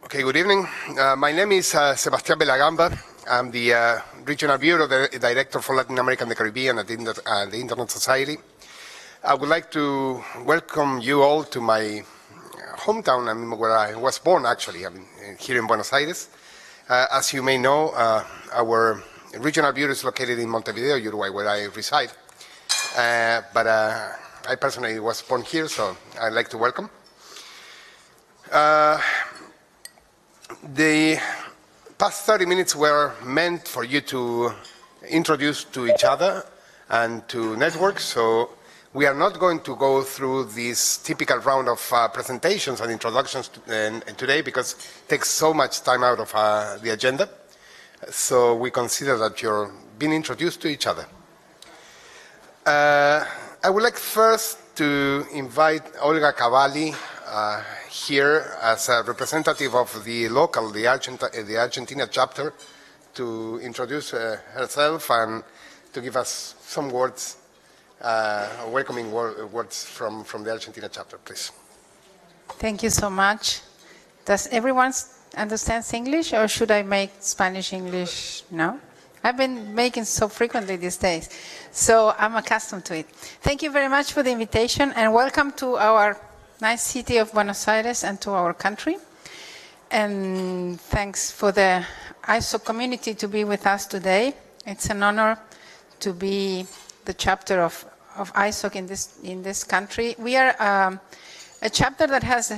Okay, good evening. My name is Sebastian Bellagamba. I'm the Regional Bureau Director for Latin America and the Caribbean at the Internet Society. I would like to welcome you all to my hometown, where I was born, actually. I'm here in Buenos Aires. As you may know, our Regional Bureau is located in Monteveideo, Uruguay, where I reside. But I personally was born here, so I'd like to welcome. The past 30 minutes were meant for you to introduce to each other and to network, so we are not going to go through this typical round of presentations and introductions today because it takes so much time out of the agenda. So we consider that you're being introduced to each other. I would like first to invite Olga Cavalli here as a representative of the local, the Argentina chapter, to introduce herself and to give us some words, welcoming words from the Argentina chapter, please. Thank you so much. Does everyone understand English, or should I make Spanish English? No? I've been making so frequently these days, so I'm accustomed to it. Thank you very much for the invitation, and welcome to our nice city of Buenos Aires and to our country. And thanks for the ISOC community to be with us today. It's an honor to be the chapter of ISOC in this country. We are a chapter that has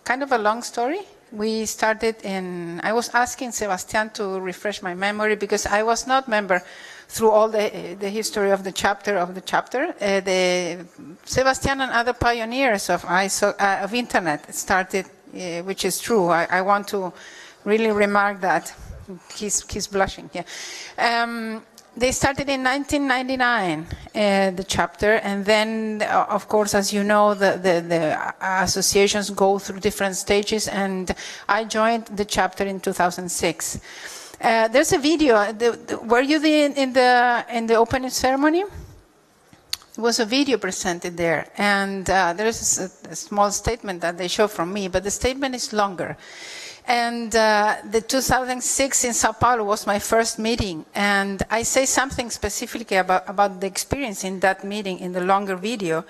kind of a long story. We started I was asking Sebastian to refresh my memory because I was not member through all the history of the chapter. Sebastian and other pioneers of ISOC, of internet started, which is true. I want to really remark that. He's blushing here. They started in 1999, the chapter, and then, of course, as you know, the associations go through different stages, and I joined the chapter in 2006. There's a video. Were you in the opening ceremony? There was a video presented there, and there's a small statement that they show from me, but the statement is longer. And the 2006 in Sao Paulo was my first meeting, and I say something specifically about the experience in that meeting in the longer video,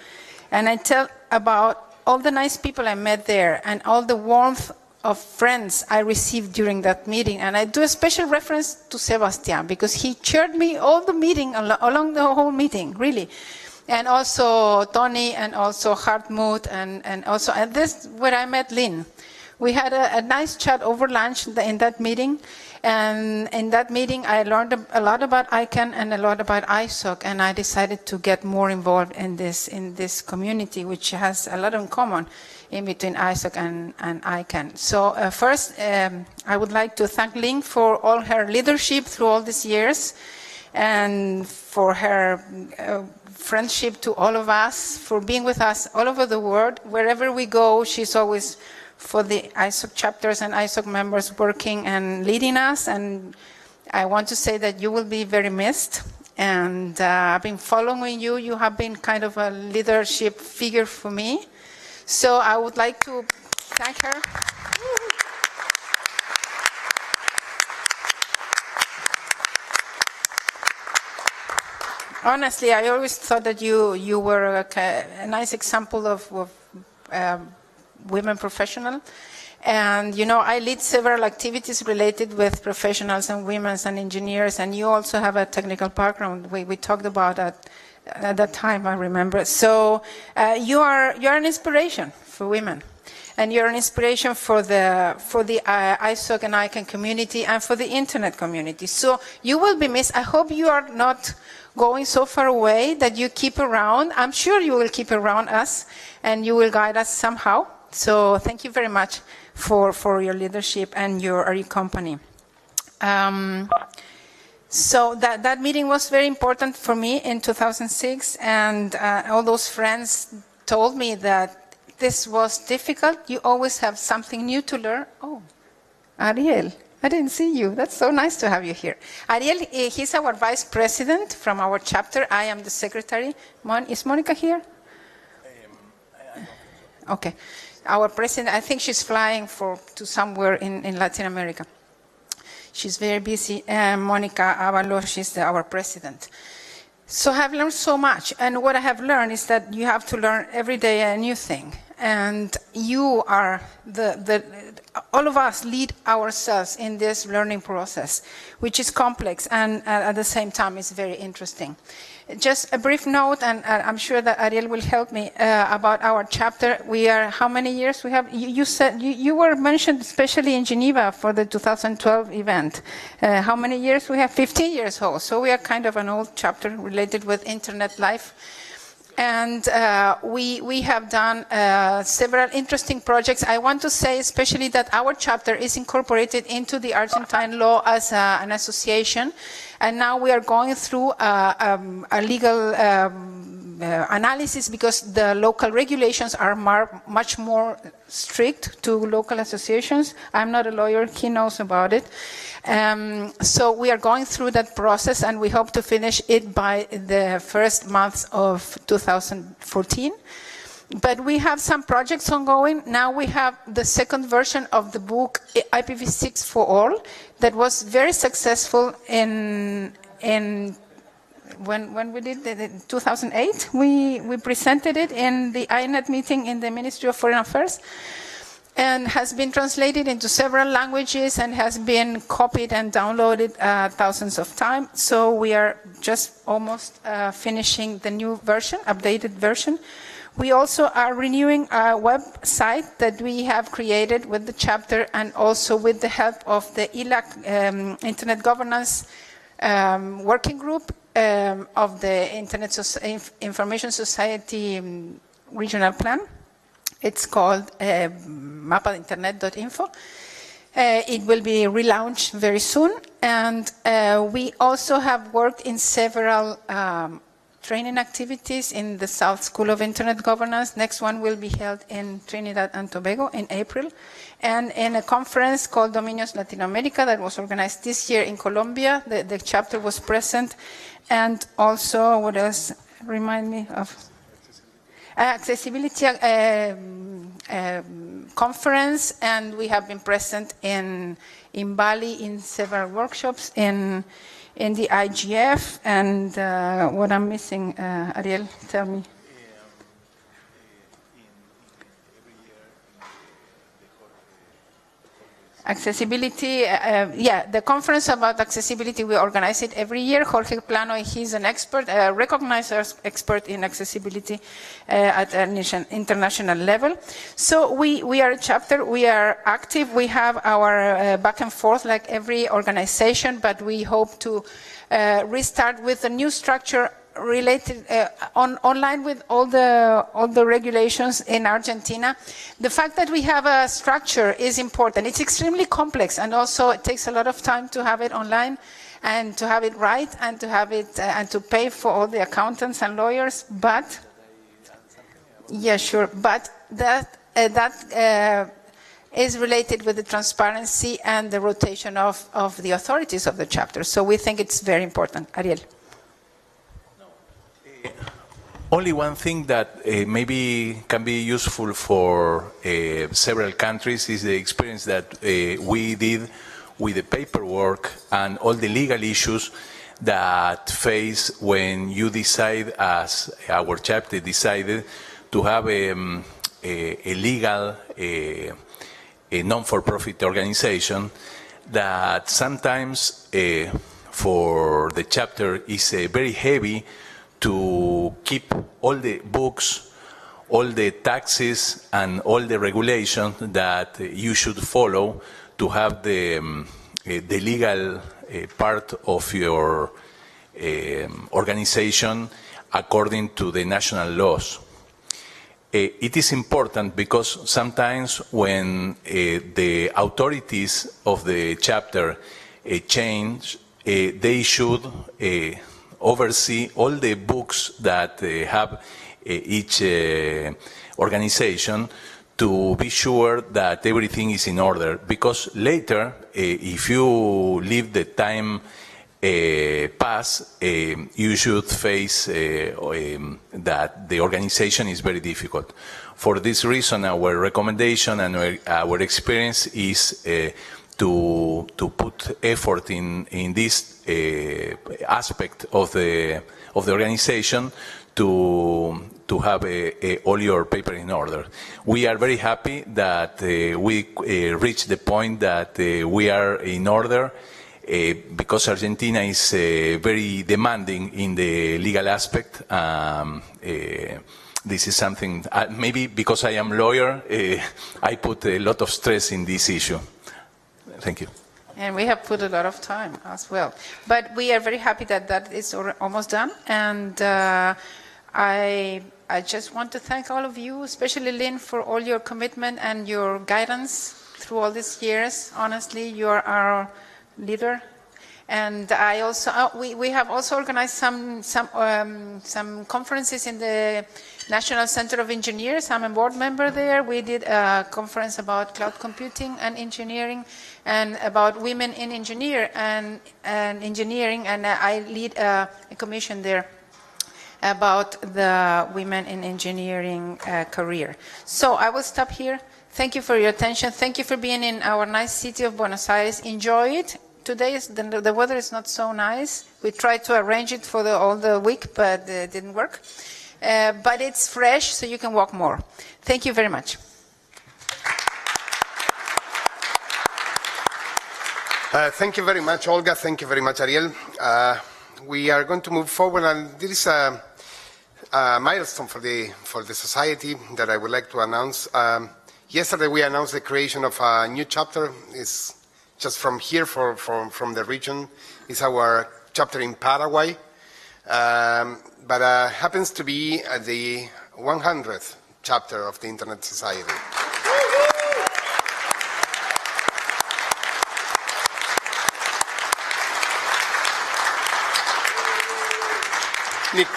and I tell about all the nice people I met there and all the warmth of friends I received during that meeting. And I do a special reference to Sebastian because he cheered me all the meeting, along the whole meeting, really. And also Tony, and also Hartmut, and this where I met Lynn. We had a nice chat over lunch in that meeting, and in that meeting I learned a lot about ICANN and a lot about ISOC, and I decided to get more involved in this community, which has a lot in common in between ISOC and ICANN. So first, I would like to thank Lynn for all her leadership through all these years, and for her friendship to all of us, for being with us all over the world. Wherever we go, she's always for the ISOC chapters and ISOC members working and leading us, and I want to say that you will be very missed. And I've been following you. You have been kind of a leadership figure for me. So I would like to thank her. Honestly, I always thought that you were a nice example of women professional, and you know, I lead several activities related with professionals and women and engineers, and you also have a technical background. We talked about that at that time, I remember. So you are an inspiration for women, and you're an inspiration for the ISOC and ICANN community and for the internet community. So you will be missed. I hope you are not going so far away, that you keep around. I'm sure you will keep around us and you will guide us somehow. So thank you very much for your leadership and your company. So that meeting was very important for me in 2006, and all those friends told me that this was difficult. You always have something new to learn. Oh, Ariel, I didn't see you. That's so nice to have you here. Ariel, he's our vice president from our chapter. I am the secretary. Is Monica here? Okay. our president, I think she's flying to somewhere in Latin America. She's very busy. Monica Avalos, she's our president. So I've learned so much. And what I have learned is that you have to learn every day a new thing. And you are all of us lead ourselves in this learning process, which is complex and at the same time is very interesting. Just a brief note, and I'm sure that Ariel will help me about our chapter. We are, how many years we have? You said, you were mentioned especially in Geneva for the 2012 event. How many years we have? 15 years old. So we are kind of an old chapter related with internet life. And we have done several interesting projects. I want to say especially that our chapter is incorporated into the Argentine law as an association. And now we are going through a legal analysis because the local regulations are much more strict to local associations. I'm not a lawyer, he knows about it. So we are going through that process and we hope to finish it by the first months of 2014. But we have some projects ongoing. Now we have the second version of the book IPv6 for All that was very successful in when we did it, 2008. We presented it in the INET meeting in the Ministry of Foreign Affairs and has been translated into several languages and has been copied and downloaded thousands of times. So we are just almost finishing the new version, updated version. We also are renewing a website that we have created with the chapter and also with the help of the ILAC Internet Governance Working Group of the Information Society Regional Plan. It's called mapainternet.info. It will be relaunched very soon. And we also have worked in several training activities in the South School of Internet Governance. Next one will be held in Trinidad and Tobago in April. And in a conference called Dominios Latin America that was organized this year in Colombia, the chapter was present. And also, what else? Remind me of accessibility conference, and we have been present in Bali in several workshops in the IGF, and what I'm missing, Ariel, tell me. Accessibility, yeah, the conference about accessibility, we organize it every year. Jorge Plano, he's an expert, a recognized expert in accessibility at an international level. So we are a chapter, we are active, we have our back and forth like every organization, but we hope to restart with a new structure related online with all the regulations in Argentina. The fact that we have a structure is important. It's extremely complex, and also it takes a lot of time to have it online and to have it right and to have it and to pay for all the accountants and lawyers. But yeah, sure. But that is related with the transparency and the rotation of the authorities of the chapter. So we think it's very important. Ariel. Only one thing that maybe can be useful for several countries is the experience that we did with the paperwork and all the legal issues that face when you decide, as our chapter decided, to have a legal a non-for-profit organization that sometimes for the chapter is very heavy to keep all the books, all the taxes, and all the regulations that you should follow to have the legal part of your organization according to the national laws. It is important because sometimes when the authorities of the chapter change, they should oversee all the books that have each organization to be sure that everything is in order. Because later, if you leave the time pass, you should face that the organization is very difficult. For this reason, our recommendation and our experience is to put effort in this aspect of the organization to have all your paper in order. We are very happy that we reached the point that we are in order because Argentina is very demanding in the legal aspect. This is something, maybe because I am a lawyer, I put a lot of stress in this issue. Thank you. And we have put a lot of time as well. But we are very happy that that is almost done. And I just want to thank all of you, especially Lynn, for all your commitment and your guidance through all these years. Honestly, you are our leader. And I also, we have also organized some conferences in the National Center of Engineers. I'm a board member there. We did a conference about cloud computing and engineering, and about women in engineering, and I lead a commission there about the women in engineering career. So I will stop here. Thank you for your attention. Thank you for being in our nice city of Buenos Aires. Enjoy it. Today the weather is not so nice. We tried to arrange it for all the week, but it didn't work. But it's fresh, so you can walk more. Thank you very much. Thank you very much, Olga. Thank you very much, Ariel. We are going to move forward, and there is a milestone for the society that I would like to announce. Yesterday, we announced the creation of a new chapter. It's just from here, from the region. It's our chapter in Paraguay, but happens to be the 100th chapter of the Internet Society.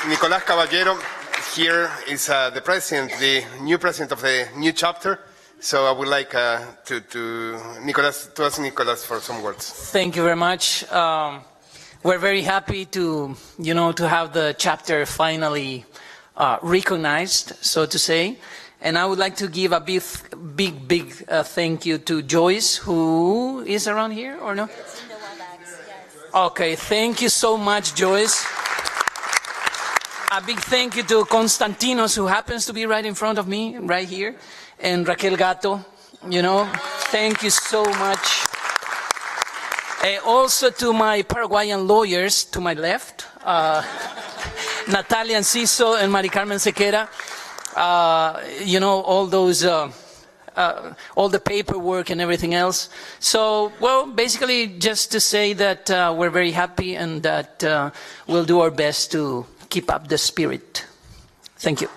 Nicolas Caballero here is the president, the new president of the new chapter. So I would like to ask Nicolas for some words. Thank you very much. We're very happy to have the chapter finally recognized, so to say. And I would like to give a big thank you to Joyce, who is around here or no? It's in the WebEx, yes. Okay, thank you so much, Joyce. A big thank you to Constantinos, who happens to be right in front of me, right here, and Raquel Gato, thank you so much. Also to my Paraguayan lawyers to my left, Natalia Enciso and Mari Carmen Sequeira, all those, all the paperwork and everything else. So, well, basically just to say that we're very happy and that we'll do our best to keep up the spirit. Thank you.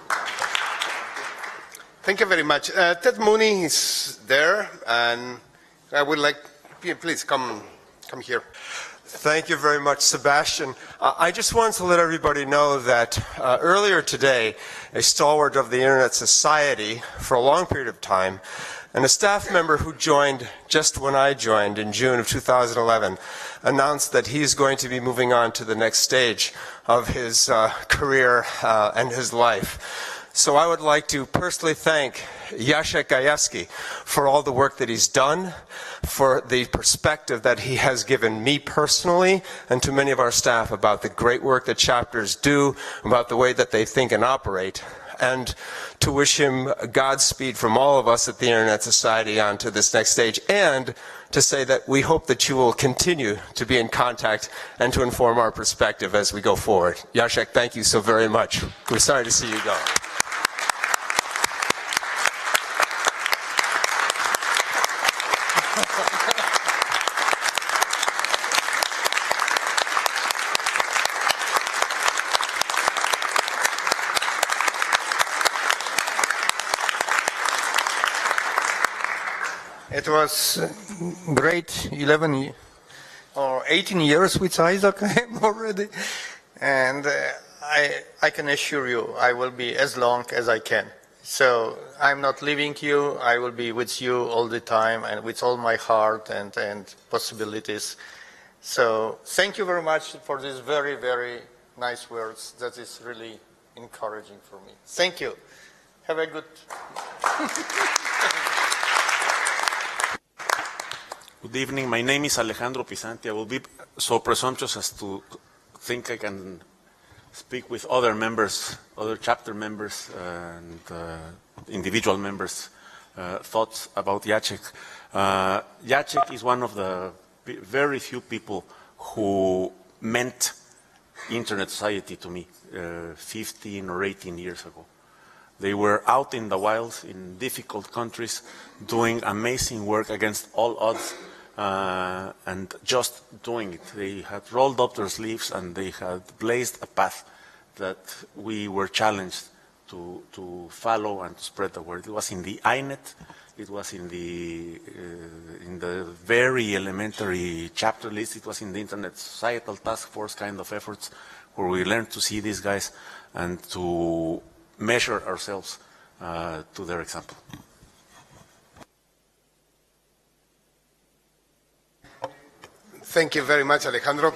Thank you very much. Ted Mooney is there, and I would like, please come here. Thank you very much, Sebastian. I just wanted to let everybody know that earlier today, a stalwart of the Internet Society for a long period of time, and a staff member who joined just when I joined in June of 2011, announced that he's going to be moving on to the next stage of his career and his life. So I would like to personally thank Jacek Gajewski for all the work that he's done, for the perspective that he has given me personally and to many of our staff about the great work that chapters do, about the way that they think and operate, and to wish him Godspeed from all of us at the Internet Society on to this next stage, and to say that we hope that you will continue to be in contact and to inform our perspective as we go forward. Jacek, thank you so very much. We're sorry to see you go. It was great, 11 or 18 years with ISOC already, and I can assure you I will be as long as I can. So I'm not leaving you, I will be with you all the time and with all my heart and possibilities. So thank you very much for these very, very nice words. That is really encouraging for me. Thank you. Have a good... Good evening. My name is Alejandro Pisanty. I will be so presumptuous as to think I can speak with other members, other chapter members, and individual members' thoughts about Jacek. Jacek is one of the very few people who meant Internet Society to me 15 or 18 years ago. They were out in the wild in difficult countries doing amazing work against all odds and just doing it. They had rolled up their sleeves and they had blazed a path that we were challenged to follow and to spread the word. It was in the INET, it was in the very elementary chapter list, it was in the Internet Societal Task Force kind of efforts where we learned to see these guys and to measure ourselves to their example. Thank you very much, Alejandro.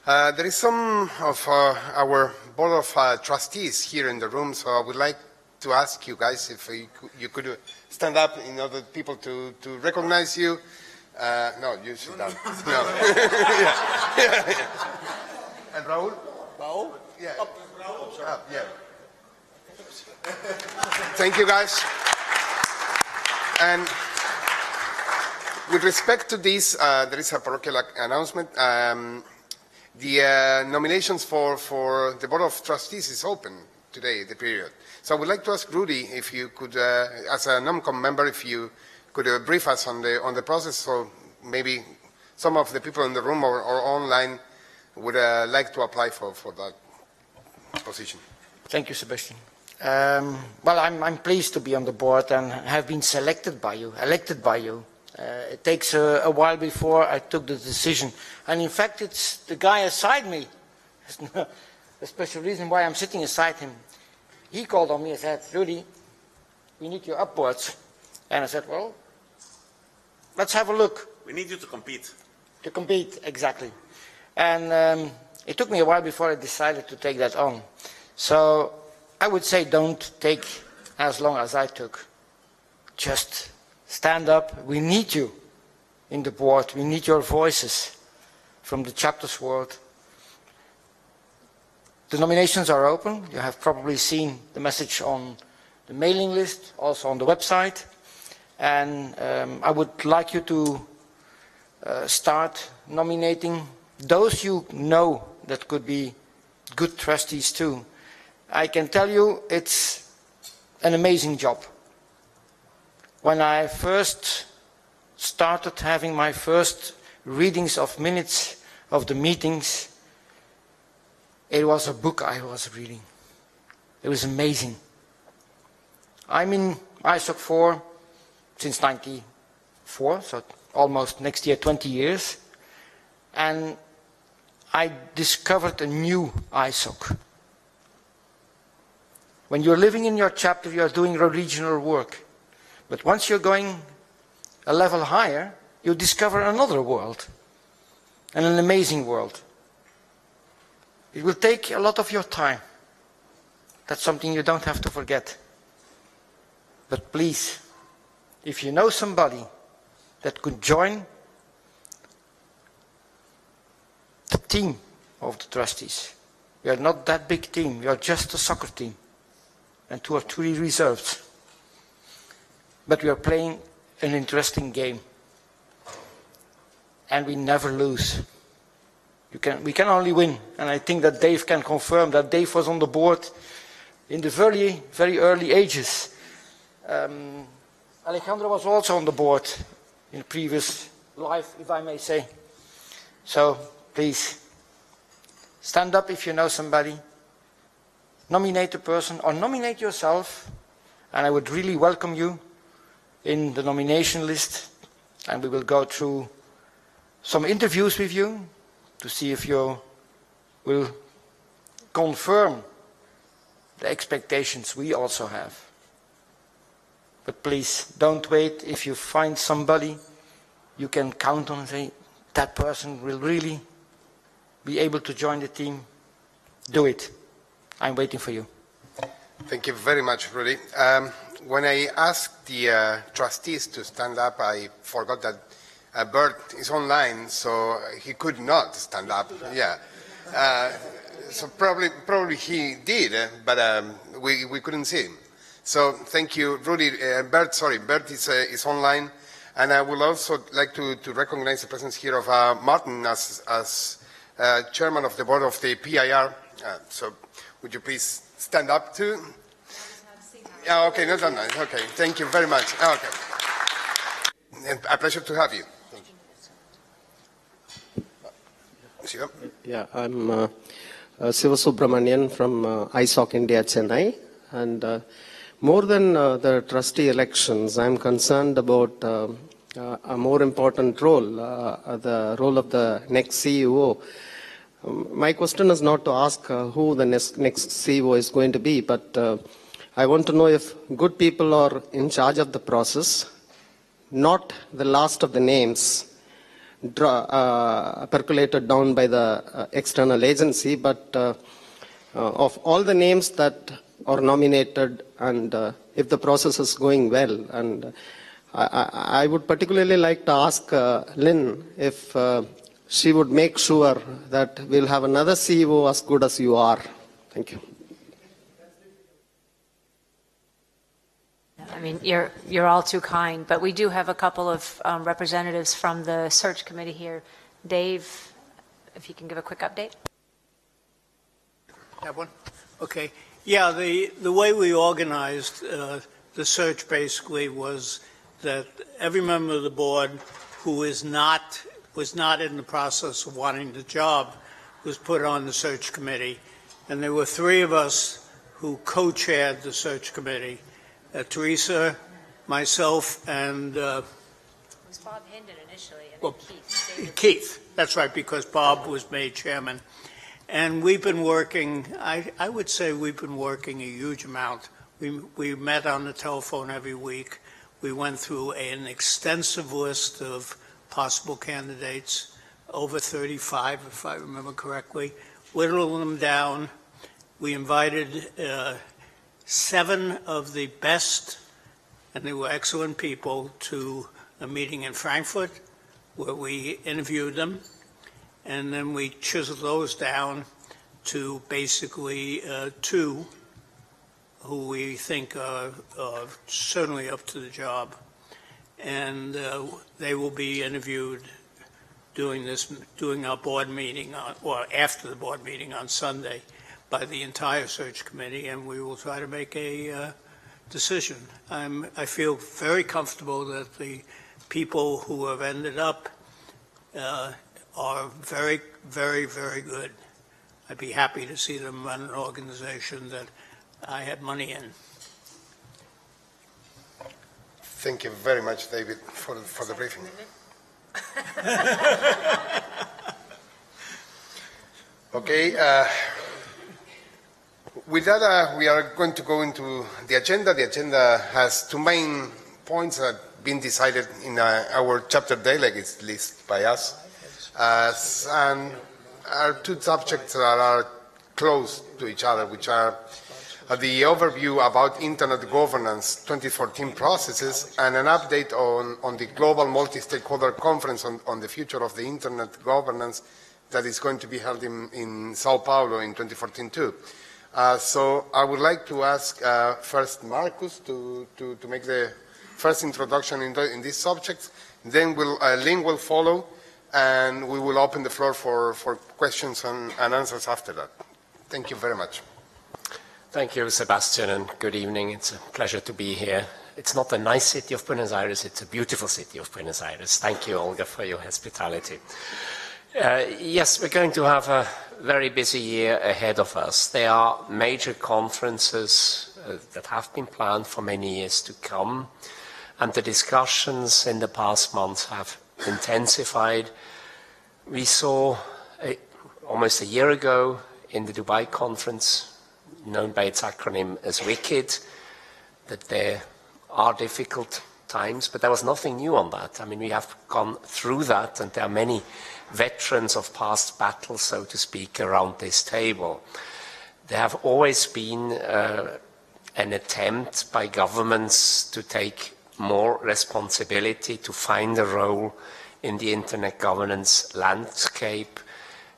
There is some of our board of trustees here in the room, so I would like to ask you guys if you could stand up in order people to recognize you. No, you sit down. No. Yeah. And Raul? Raul? Yeah. Yeah. Thank you, guys. And with respect to this, there is a parochial announcement. The nominations for the Board of Trustees is open today, the period. So I would like to ask Rudi if you could, as a NOMCOM member, if you could brief us on the process, so maybe some of the people in the room or online would like to apply for that position. Thank you, Sebastian. Well, I'm pleased to be on the board and have been selected by you, elected by you. It takes a while before I took the decision. And in fact, it's the guy aside me. There's no a special reason why I'm sitting aside him. He called on me and said, Rudi, we need you upwards. And I said, well, let's have a look. We need you to compete. To compete, exactly. And it took me a while before I decided to take that on. So I would say don't take as long as I took. Just stand up. We need you in the board. We need your voices from the chapters world. The nominations are open. You have probably seen the message on the mailing list, also on the website. And I would like you to start nominating those you know that could be good trustees too. I can tell you it's an amazing job. When I first started having my first readings of minutes of the meetings, it was a book I was reading. It was amazing. I'm in ISOC 4 since 94, so almost next year 20 years. And I discovered a new ISOC. When you're living in your chapter, you're doing regional work. But once you're going a level higher, you discover another world, and an amazing world. It will take a lot of your time. That's something you don't have to forget. But please, if you know somebody that could join the team of the trustees, we are not that big team, we are just a soccer team, and 2 or 3 reserves. But we are playing an interesting game. And we never lose. We can only win. And I think that Dave can confirm that Dave was on the board in the very, very early ages. Alejandro was also on the board in the previous life, if I may say. So please, stand up if you know somebody. Nominate a person or nominate yourself. And I would really welcome you in the nomination list, and we will go through some interviews with you to see if you will confirm the expectations we also have. But please, don't wait. If you find somebody you can count on and say, that person will really be able to join the team, do it. I'm waiting for you. Thank you very much, Rudi. When I asked the trustees to stand up, I forgot that Bert is online, so he could not stand up. Yeah. So probably he did, but we couldn't see him. So thank you, Rudi. Bert is online, and I would also like to recognize the presence here of Martin as chairman of the board of the PIR. So would you please stand up too? Yeah, okay, no, okay. Thank you very much. Okay. A pleasure to have you. Thank you. Yeah, I'm Sivasubramanian from ISOC India, Chennai. And more than the trustee elections, I'm concerned about a more important role, the role of the next CEO. My question is not to ask who the next CEO is going to be, but I want to know if good people are in charge of the process, not the last of the names percolated down by the external agency, but of all the names that are nominated, and if the process is going well. And I would particularly like to ask Lynn if she would make sure that we'll have another CEO as good as you are. Thank you. I mean, you're all too kind, but we do have a couple of representatives from the search committee here. Dave, if you can give a quick update. That one? Okay. Yeah, the way we organized the search basically was that every member of the board who was not in the process of wanting the job was put on the search committee. And there were 3 of us who co-chaired the search committee. Teresa, myself, and... it was Bob Hinden initially, and well, Keith. Keith, that's right, because Bob was made chairman. And we've been working, I would say we've been working a huge amount. We met on the telephone every week. We went through an extensive list of possible candidates, over 35, if I remember correctly, whittled them down. We invited 7 of the best, and they were excellent people, to a meeting in Frankfurt where we interviewed them, and then we chiseled those down to basically 2 who we think are certainly up to the job. And they will be interviewed during our board meeting, or after the board meeting on Sunday, by the entire search committee, and we will try to make a decision. I feel very comfortable that the people who have ended up are very, very, very good. I'd be happy to see them run an organization that I had money in. Thank you very much, David, for the briefing. Okay. With that, we are going to go into the agenda. The agenda has 2 main points that have been decided in our chapter delegates list by us. And our 2 subjects that are close to each other, which are the overview about Internet governance 2014 processes and an update on the global multi-stakeholder conference on the future of the Internet governance that is going to be held in Sao Paulo in 2014 too. So I would like to ask first Marcus to make the first introduction in these subjects. Then Lynn will follow, and we will open the floor for questions and answers after that. Thank you very much. Thank you, Sebastian, and good evening. It's a pleasure to be here. It's not a nice city of Buenos Aires, it's a beautiful city of Buenos Aires. Thank you, Olga, for your hospitality. Yes, we're going to have a very busy year ahead of us. There are major conferences that have been planned for many years to come, and the discussions in the past months have intensified. We saw almost a year ago in the Dubai conference, known by its acronym as WICID, that there are difficult times, but there was nothing new on that. I mean, we have gone through that, and there are many veterans of past battles, so to speak, around this table. There have always been an attempt by governments to take more responsibility, to find a role in the internet governance landscape.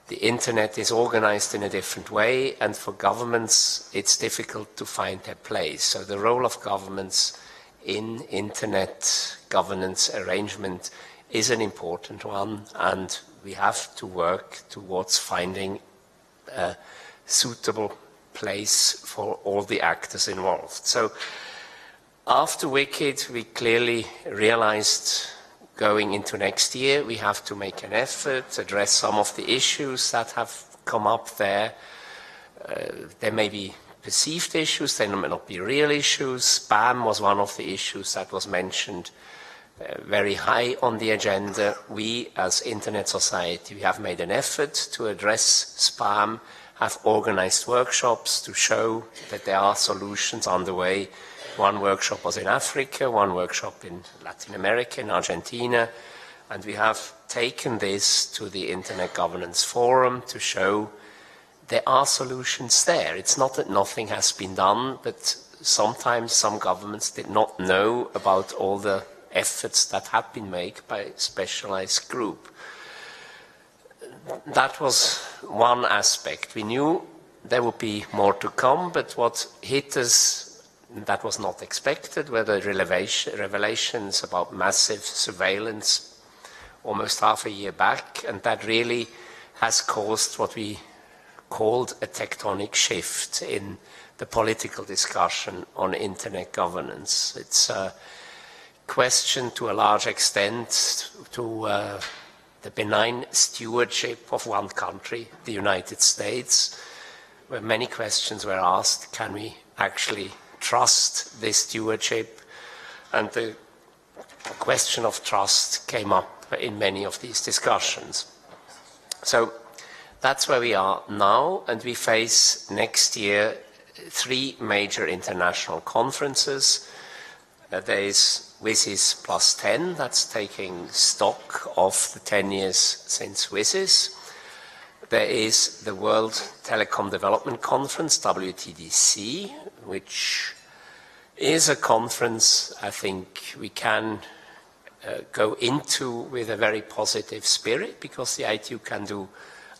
The internet is organized in a different way, and for governments it's difficult to find their place. So the role of governments in internet governance arrangement is an important one, and we have to work towards finding a suitable place for all the actors involved. So after WCIT, we clearly realized going into next year, we have to make an effort, address some of the issues that have come up there. There may be perceived issues, there may not be real issues. Spam was one of the issues that was mentioned very high on the agenda. We, as Internet Society, we have made an effort to address spam, have organized workshops to show that there are solutions on the way. One workshop was in Africa, one workshop in Latin America, in Argentina, and we have taken this to the Internet Governance Forum to show there are solutions there. It's not that nothing has been done, but sometimes some governments did not know about all the efforts that have been made by a specialized group. That was one aspect. We knew there would be more to come, but what hit us that was not expected were the revelations about massive surveillance almost half a year back, and that really has caused what we called a tectonic shift in the political discussion on internet governance. It's a question to a large extent to the benign stewardship of one country, the United States, where many questions were asked: can we actually trust this stewardship? And the question of trust came up in many of these discussions. So that's where we are now, and we face next year 3 major international conferences. There is WSIS plus 10, that's taking stock of the 10 years since WSIS. There is the World Telecom Development Conference, WTDC, which is a conference I think we can go into with a very positive spirit, because the ITU can do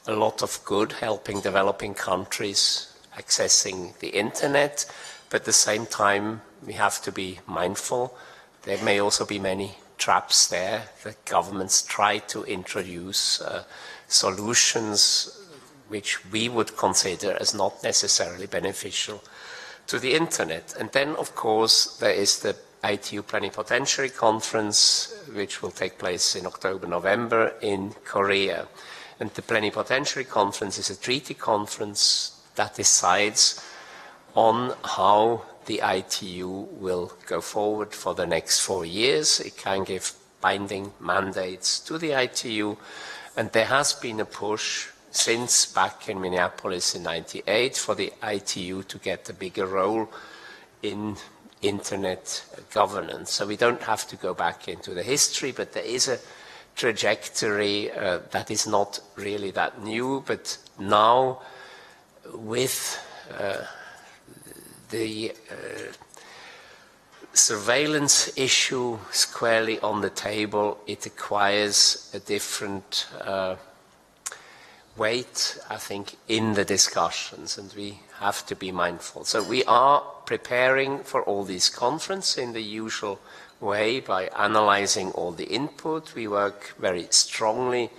a lot of good helping developing countries accessing the internet, but at the same time we have to be mindful. There may also be many traps there that governments try to introduce solutions which we would consider as not necessarily beneficial to the internet. And then, of course, there is the ITU Plenipotentiary Conference, which will take place in October, November in Korea. And the Plenipotentiary Conference is a treaty conference that decides on how the ITU will go forward for the next 4 years. It can give binding mandates to the ITU, and there has been a push since back in Minneapolis in '98 for the ITU to get a bigger role in internet governance. So we don't have to go back into the history, but there is a trajectory that is not really that new, but now with the surveillance issue squarely on the table, it acquires a different weight, I think, in the discussions, and we have to be mindful. So we are preparing for all these conferences in the usual way by analyzing all the input. We work very strongly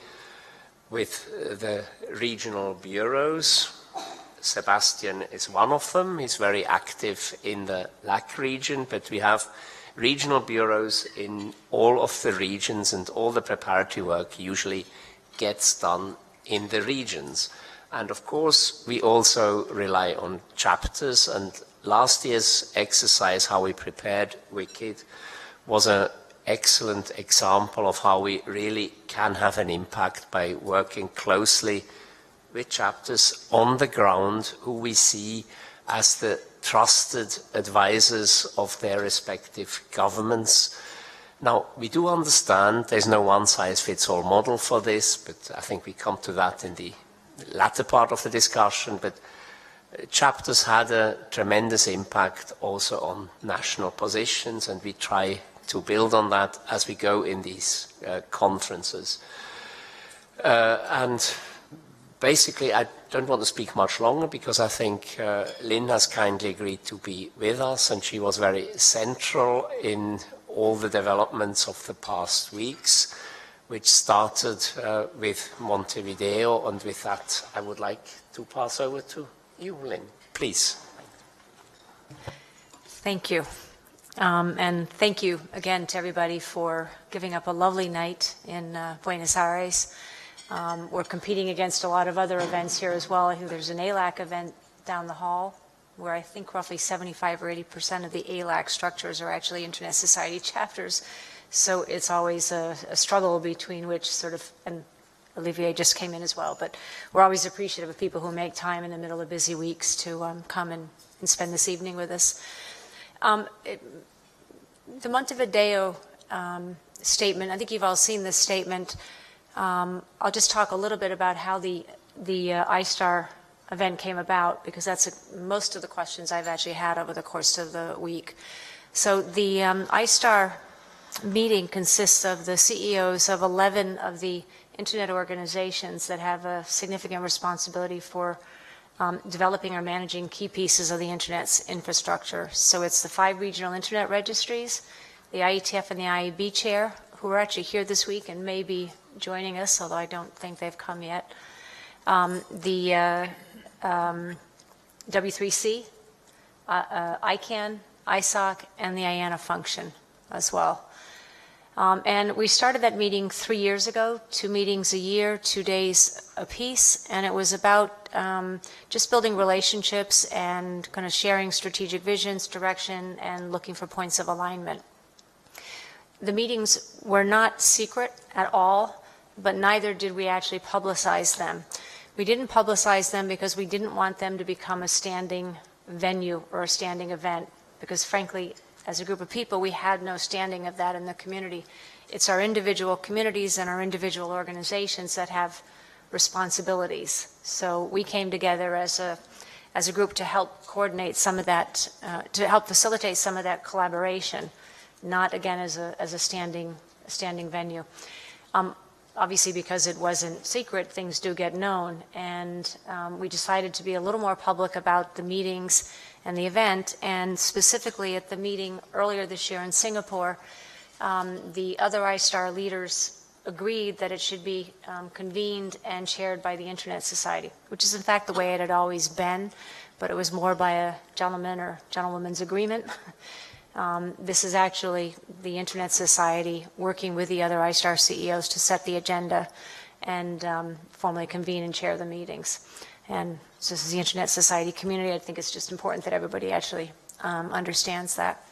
with the regional bureaus. Sebastian is one of them. He's very active in the LAC region, but we have regional bureaus in all of the regions, and all the preparatory work usually gets done in the regions. And of course, we also rely on chapters, and last year's exercise, how we prepared WCIT, was an excellent example of how we really can have an impact by working closely with chapters on the ground, who we see as the trusted advisors of their respective governments. Now, we do understand there's no one-size-fits-all model for this, but I think we come to that in the latter part of the discussion. But chapters had a tremendous impact also on national positions, and we try to build on that as we go in these conferences. And basically, I don't want to speak much longer because I think Lynn has kindly agreed to be with us, and she was very central in all the developments of the past weeks, which started with Monteveideo. And with that, I would like to pass over to you, Lynn, please. Thank you. And thank you again to everybody for giving up a lovely night in Buenos Aires. We're competing against a lot of other events here as well. I think there's an ALAC event down the hall where I think roughly 75 or 80% of the ALAC structures are actually Internet Society chapters. So it's always a struggle between which sort of, and Olivier just came in as well, but we're always appreciative of people who make time in the middle of busy weeks to come and spend this evening with us. The Monteveideo statement, I think you've all seen this statement. I'll just talk a little bit about how the ISTAR event came about, because that's most of the questions I've actually had over the course of the week. So the ISTAR meeting consists of the CEOs of 11 of the Internet organizations that have a significant responsibility for developing or managing key pieces of the Internet's infrastructure. So it's the 5 regional Internet registries, the IETF and the IAB chair, who are actually here this week and may be joining us, although I don't think they've come yet. The W3C, ICANN, ISOC, and the IANA function as well. And we started that meeting 3 years ago, 2 meetings a year, 2 days apiece, and it was about just building relationships and kind of sharing strategic visions, direction, and looking for points of alignment. The meetings were not secret at all, but neither did we actually publicize them. We didn't publicize them because we didn't want them to become a standing venue or a standing event, because frankly, as a group of people, we had no standing of that in the community. It's our individual communities and our individual organizations that have responsibilities. So we came together as a group to help coordinate some of that, to help facilitate some of that collaboration, not again as a standing venue. Obviously, because it wasn't secret, things do get known, and we decided to be a little more public about the meetings and the event, and specifically at the meeting earlier this year in Singapore, the other ISTAR leaders agreed that it should be convened and chaired by the Internet Society, which is in fact the way it had always been, but it was more by a gentleman or gentlewoman's agreement. This is actually the Internet Society working with the other ISTAR CEOs to set the agenda and formally convene and chair the meetings. And so this is the Internet Society community. I think it's just important that everybody actually understands that.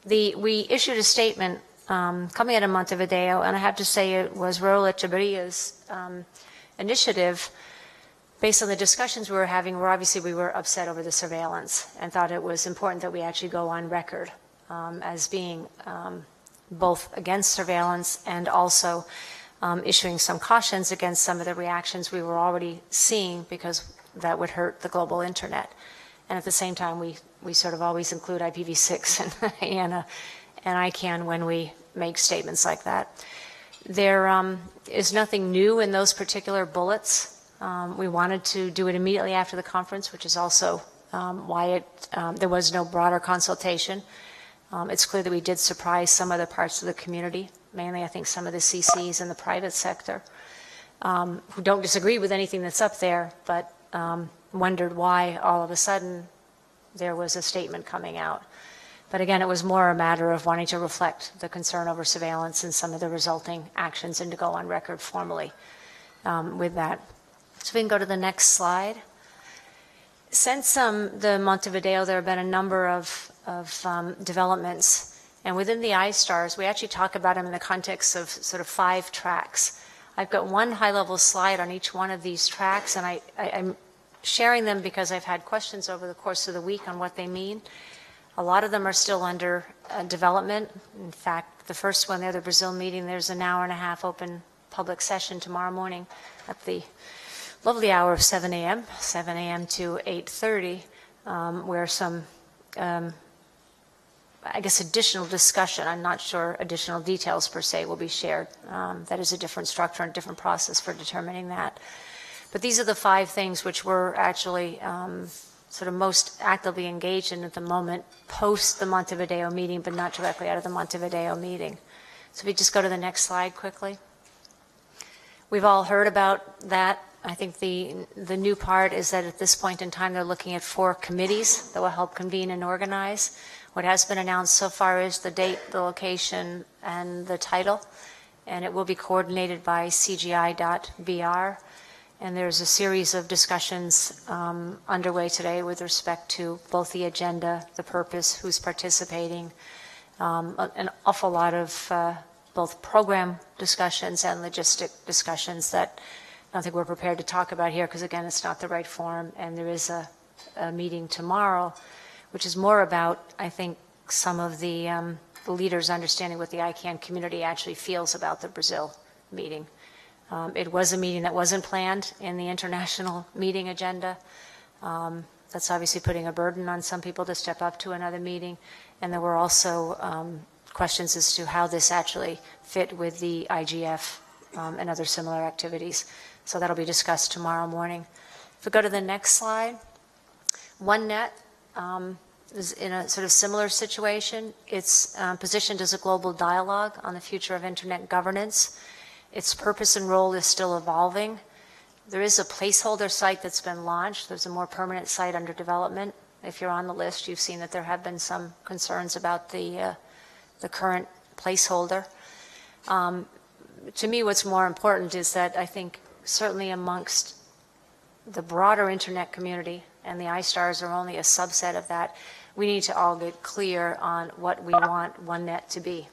We issued a statement coming out of Monteveideo, and I have to say it was Raul Echeverria's initiative based on the discussions we were having, where obviously we were upset over the surveillance and thought it was important that we actually go on record as being both against surveillance and also issuing some cautions against some of the reactions we were already seeing, because that would hurt the global internet. And at the same time, we sort of always include IPv6 and IANA and ICANN when we make statements like that. There is nothing new in those particular bullets. We wanted to do it immediately after the conference, which is also why there was no broader consultation. It's clear that we did surprise some other parts of the community, mainly I think some of the CCs in the private sector, who don't disagree with anything that's up there, but wondered why all of a sudden there was a statement coming out. But again, it was more a matter of wanting to reflect the concern over surveillance and some of the resulting actions, and to go on record formally with that. So we can go to the next slide. Since the Monteveideo, there have been a number of developments, and within the ISTARs, we actually talk about them in the context of sort of 5 tracks. I've got one high-level slide on each one of these tracks, and I'm sharing them because I've had questions over the course of the week on what they mean. A lot of them are still under development. In fact, the first one there, the Brazil meeting, there's an hour and a half open public session tomorrow morning at the lovely hour of 7 a.m., 7 a.m. to 8:30, where some, I guess, additional discussion, I'm not sure additional details per se, will be shared. That is a different structure and different process for determining that. But these are the 5 things which we're actually sort of most actively engaged in at the moment, post the Monteveideo meeting, but not directly out of the Monteveideo meeting. So if we just go to the next slide quickly. We've all heard about that. I think the new part is that at this point in time, they're looking at 4 committees that will help convene and organize. What has been announced so far is the date, the location, and the title, and it will be coordinated by CGI.BR. And there's a series of discussions underway today with respect to both the agenda, the purpose, who's participating, an awful lot of both program discussions and logistic discussions that I don't think we're prepared to talk about here because, again, it's not the right forum. And there is a meeting tomorrow, which is more about, I think, some of the leaders understanding what the ICANN community actually feels about the Brazil meeting. It was a meeting that wasn't planned in the international meeting agenda. That's obviously putting a burden on some people to step up to another meeting. And there were also questions as to how this actually fit with the IGF and other similar activities. So that'll be discussed tomorrow morning. If we go to the next slide, OneNet is in a sort of similar situation. It's positioned as a global dialogue on the future of internet governance. Its purpose and role is still evolving. There is a placeholder site that's been launched. There's a more permanent site under development. If you're on the list, you've seen that there have been some concerns about the current placeholder. To me, what's more important is that I think certainly amongst the broader internet community, and the iStars are only a subset of that, we need to all get clear on what we want OneNet to be.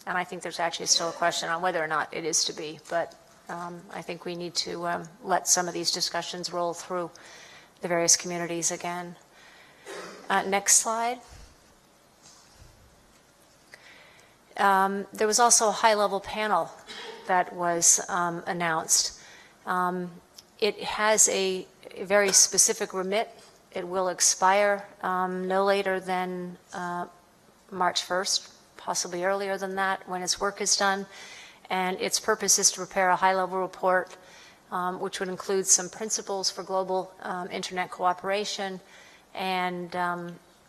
And I think there's actually still a question on whether or not it is to be, but I think we need to let some of these discussions roll through the various communities again. Next slide. There was also a high-level panel that was announced. It has a very specific remit. It will expire no later than March 1st. Possibly earlier than that when its work is done. And its purpose is to prepare a high-level report which would include some principles for global internet cooperation and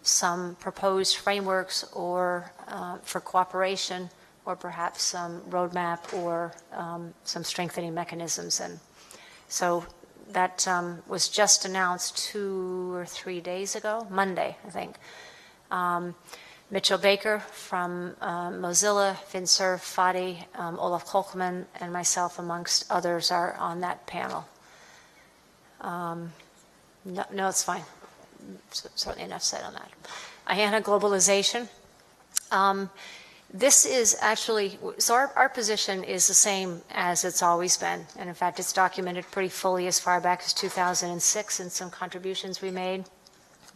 some proposed frameworks or for cooperation or perhaps some roadmap or some strengthening mechanisms. And so that was just announced 2 or 3 days ago, Monday, I think. Mitchell Baker from Mozilla, Finserv, Fadi, Olaf Kolkman, and myself, amongst others, are on that panel. No, it's fine. Certainly enough said on that. IANA globalization. This is actually, so our position is the same as it's always been. And in fact, it's documented pretty fully as far back as 2006 in some contributions we made.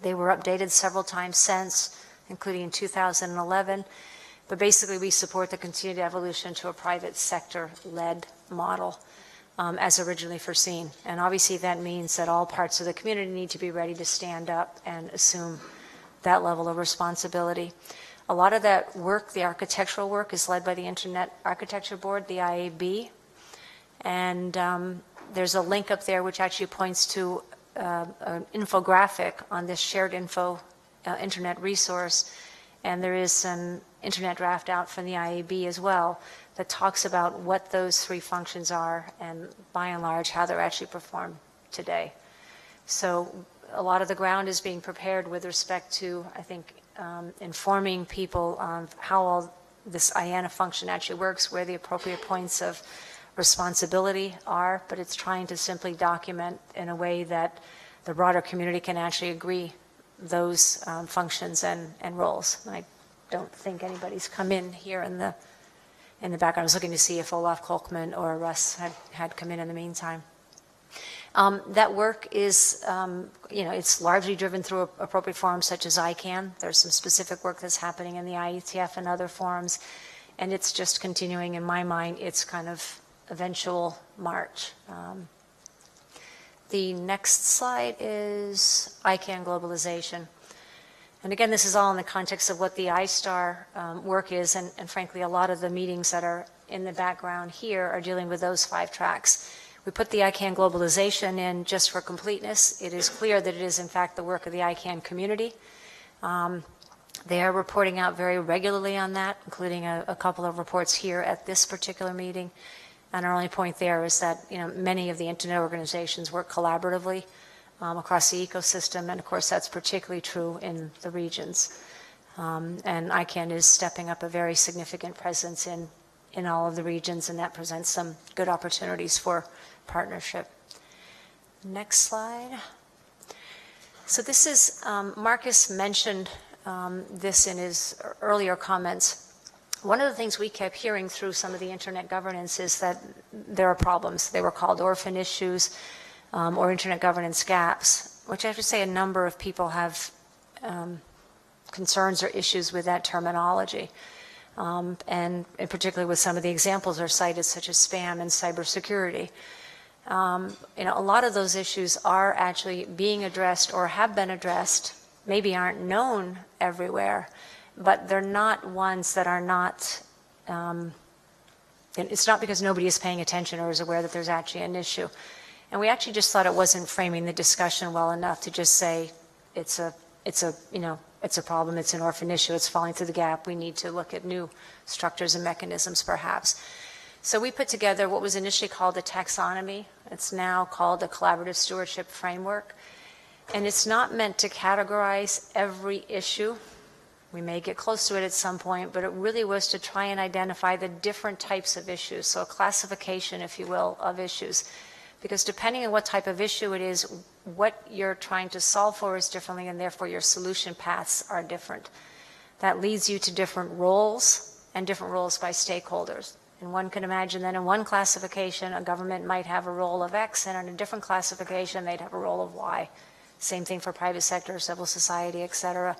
They were updated several times since, including in 2011. But basically, we support the continued evolution to a private sector-led model as originally foreseen. And obviously, that means that all parts of the community need to be ready to stand up and assume that level of responsibility. A lot of that work, the architectural work, is led by the Internet Architecture Board, the IAB. And there's a link up there which actually points to an infographic on this shared info internet resource. And there is an internet draft out from the IAB as well that talks about what those 3 functions are and, by and large, how they're actually performed today. So a lot of the ground is being prepared with respect to, I think, informing people on how all this IANA function actually works, where the appropriate points of responsibility are, but it's trying to simply document in a way that the broader community can actually agree those functions and roles. I don't think anybody's come in here in the background. I was looking to see if Olaf Kolkman or Russ had come in the meantime. That work is, it's largely driven through appropriate forums such as ICANN. There's some specific work that's happening in the IETF and other forums, and it's just continuing, in my mind, its kind of eventual march. The next slide is ICANN globalization. And again, this is all in the context of what the ISTAR work is, and frankly, a lot of the meetings that are in the background here are dealing with those 5 tracks. We put the ICANN globalization in just for completeness. It is clear that it is in fact the work of the ICANN community. They are reporting out very regularly on that, including a couple of reports here at this particular meeting. And our only point there is that many of the Internet organizations work collaboratively across the ecosystem, and of course that's particularly true in the regions. And ICANN is stepping up a very significant presence in all of the regions, and that presents some good opportunities for partnership. Next slide. So this is, Marcus mentioned this in his earlier comments. One of the things we kept hearing through some of the Internet governance is that there are problems. They were called orphan issues or Internet governance gaps, which I have to say a number of people have concerns or issues with that terminology. And particularly with some of the examples are cited, such as spam and cybersecurity. A lot of those issues are actually being addressed or have been addressed, maybe aren't known everywhere, but they're not ones that are not, it's not because nobody is paying attention or is aware that there's actually an issue. And we actually just thought it wasn't framing the discussion well enough to just say it's a problem, it's an orphan issue, it's falling through the gap, we need to look at new structures and mechanisms perhaps. So we put together what was initially called a taxonomy. It's now called a collaborative stewardship framework. And it's not meant to categorize every issue. We may get close to it at some point, but it really was to try and identify the different types of issues. So a classification, if you will, of issues. Because depending on what type of issue it is, what you're trying to solve for is differently, and therefore your solution paths are different. That leads you to different roles and different roles by stakeholders. And one can imagine that in one classification, a government might have a role of X, and in a different classification, they'd have a role of Y. Same thing for private sector, civil society, et cetera.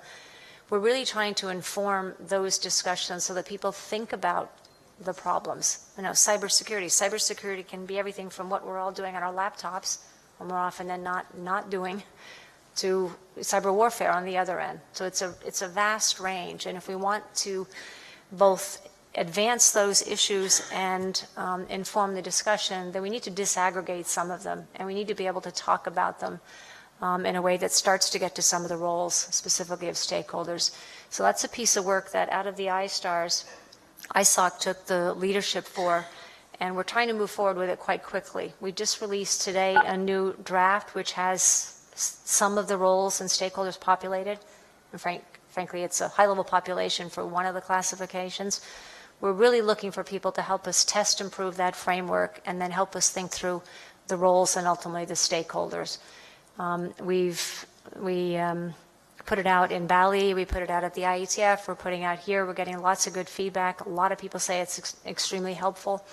We're really trying to inform those discussions so that people think about the problems. Cybersecurity. Cybersecurity can be everything from what we're all doing on our laptops, or more often than not doing, to cyber warfare on the other end. So it's a vast range, and if we want to both advance those issues and inform the discussion, then we need to disaggregate some of them, and we need to be able to talk about them in a way that starts to get to some of the roles specifically of stakeholders. So that's a piece of work that out of the ISTARS, ISOC took the leadership for, and we're trying to move forward with it quite quickly. We just released today a new draft which has some of the roles and stakeholders populated, and frankly it's a high-level population for one of the classifications. We're really looking for people to help us test and prove that framework and then help us think through the roles and ultimately the stakeholders. We put it out in Bali, we put it out at the IETF, we're putting out here, we're getting lots of good feedback. A lot of people say it's extremely helpful.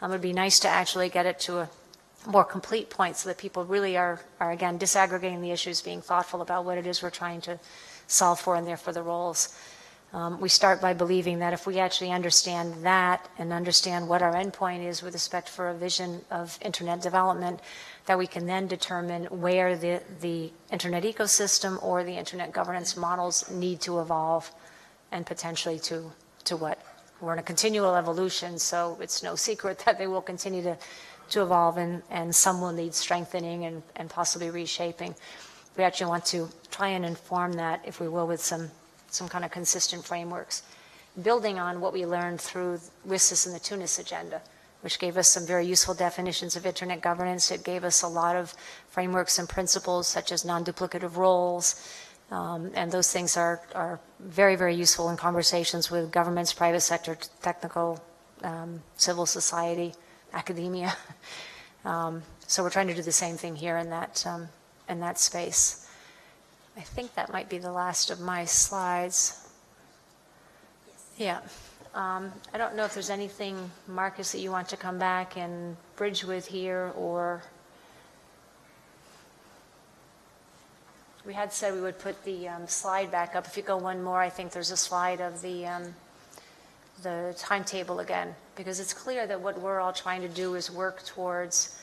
It would be nice to actually get it to a more complete point so that people really are again, disaggregating the issues, being thoughtful about what it is we're trying to solve for and therefore the roles. We start by believing that if we actually understand that and understand what our endpoint is with respect for a vision of Internet development, that we can then determine where the Internet ecosystem or the Internet governance models need to evolve and potentially to what? We're in a continual evolution, so it's no secret that they will continue to evolve and some will need strengthening and possibly reshaping. We actually want to try and inform that, if we will, with some kind of consistent frameworks, building on what we learned through WSIS and the Tunis agenda, which gave us some very useful definitions of Internet governance. It gave us a lot of frameworks and principles such as non-duplicative roles, and those things are very, very useful in conversations with governments, private sector, technical, civil society, academia. So we're trying to do the same thing here in that space. I think that might be the last of my slides. Yeah. I don't know if there's anything, Marcus, that you want to come back and bridge with here, or we had said we would put the slide back up. If you go one more, I think there's a slide of the timetable again, because it's clear that what we're all trying to do is work towards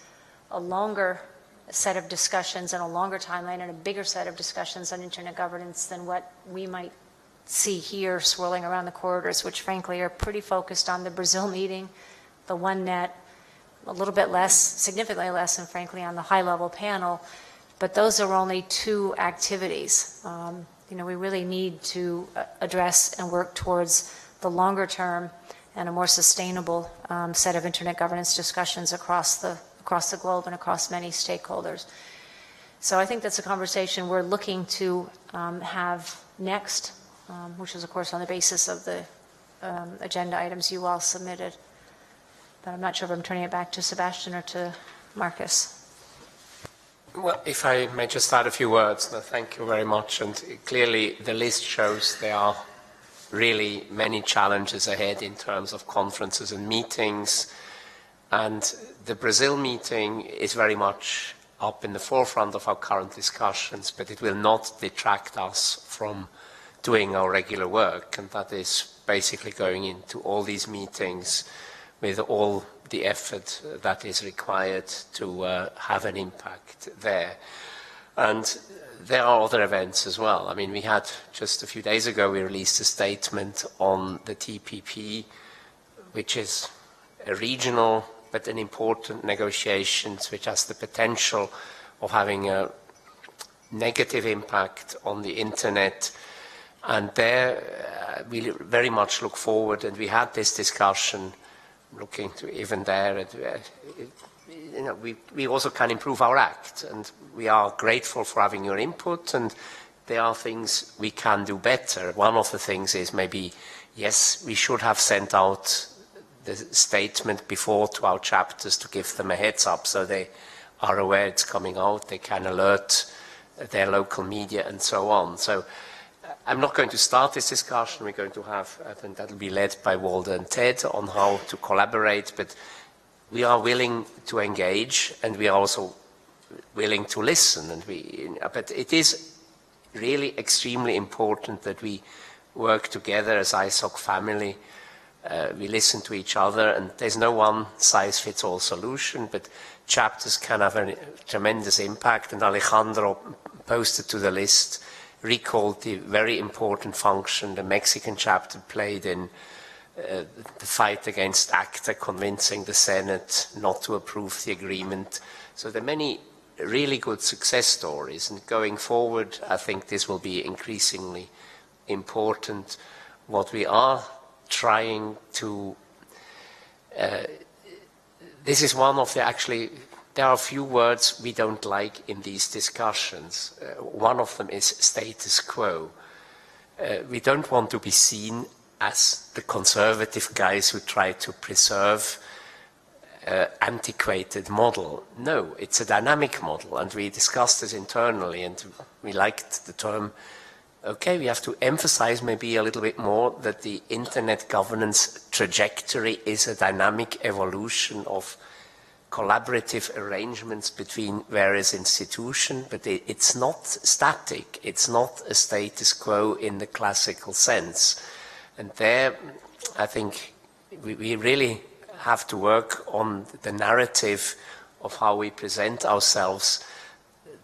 a longer set of discussions and a longer timeline and a bigger set of discussions on internet governance than what we might see here swirling around the corridors, which frankly are pretty focused on the Brazil meeting, the OneNet, a little bit less, significantly less, and frankly on the high-level panel. But those are only two activities. You know, we really need to address and work towards the longer term and a more sustainable set of internet governance discussions across the globe and across many stakeholders. So I think that's a conversation we're looking to have next, which is of course on the basis of the agenda items you all submitted. But I'm not sure if I'm turning it back to Sebastian or to Marcus. Well, if I may just add a few words, thank you very much. And clearly the list shows there are really many challenges ahead in terms of conferences and meetings. And the Brazil meeting is very much up in the forefront of our current discussions, but it will not detract us from doing our regular work. And that is basically going into all these meetings with all the effort that is required to have an impact there. And there are other events as well. I mean, we had just a few days ago, we released a statement on the TPP, which is a regional but an important negotiations which has the potential of having a negative impact on the internet. And there we very much look forward, and we had this discussion looking to even there, you know, we also can improve our act, and we are grateful for having your input, and there are things we can do better. One of the things is maybe, yes, we should have sent out the statement before to our chapters to give them a heads up so they are aware it's coming out, they can alert their local media and so on. So I'm not going to start this discussion. We're going to have, I think that'll be led by Walter and Ted on how to collaborate, but we are willing to engage and we are also willing to listen. But it is really extremely important that we work together as ISOC family. We listen to each other, and there's no one-size-fits-all solution, but chapters can have a tremendous impact, and Alejandro posted to the list recalled the very important function the Mexican chapter played in the fight against ACTA, convincing the Senate not to approve the agreement. So there are many really good success stories, and going forward, I think this will be increasingly important. What we are trying to, this is one of the actually, there are a few words we don't like in these discussions. One of them is status quo. We don't want to be seen as the conservative guys who try to preserve antiquated model. No, it's a dynamic model, and we discussed this internally, and we liked the term. Okay, we have to emphasize maybe a little bit more that the internet governance trajectory is a dynamic evolution of collaborative arrangements between various institutions, but it's not static. It's not a status quo in the classical sense. And there, I think we really have to work on the narrative of how we present ourselves.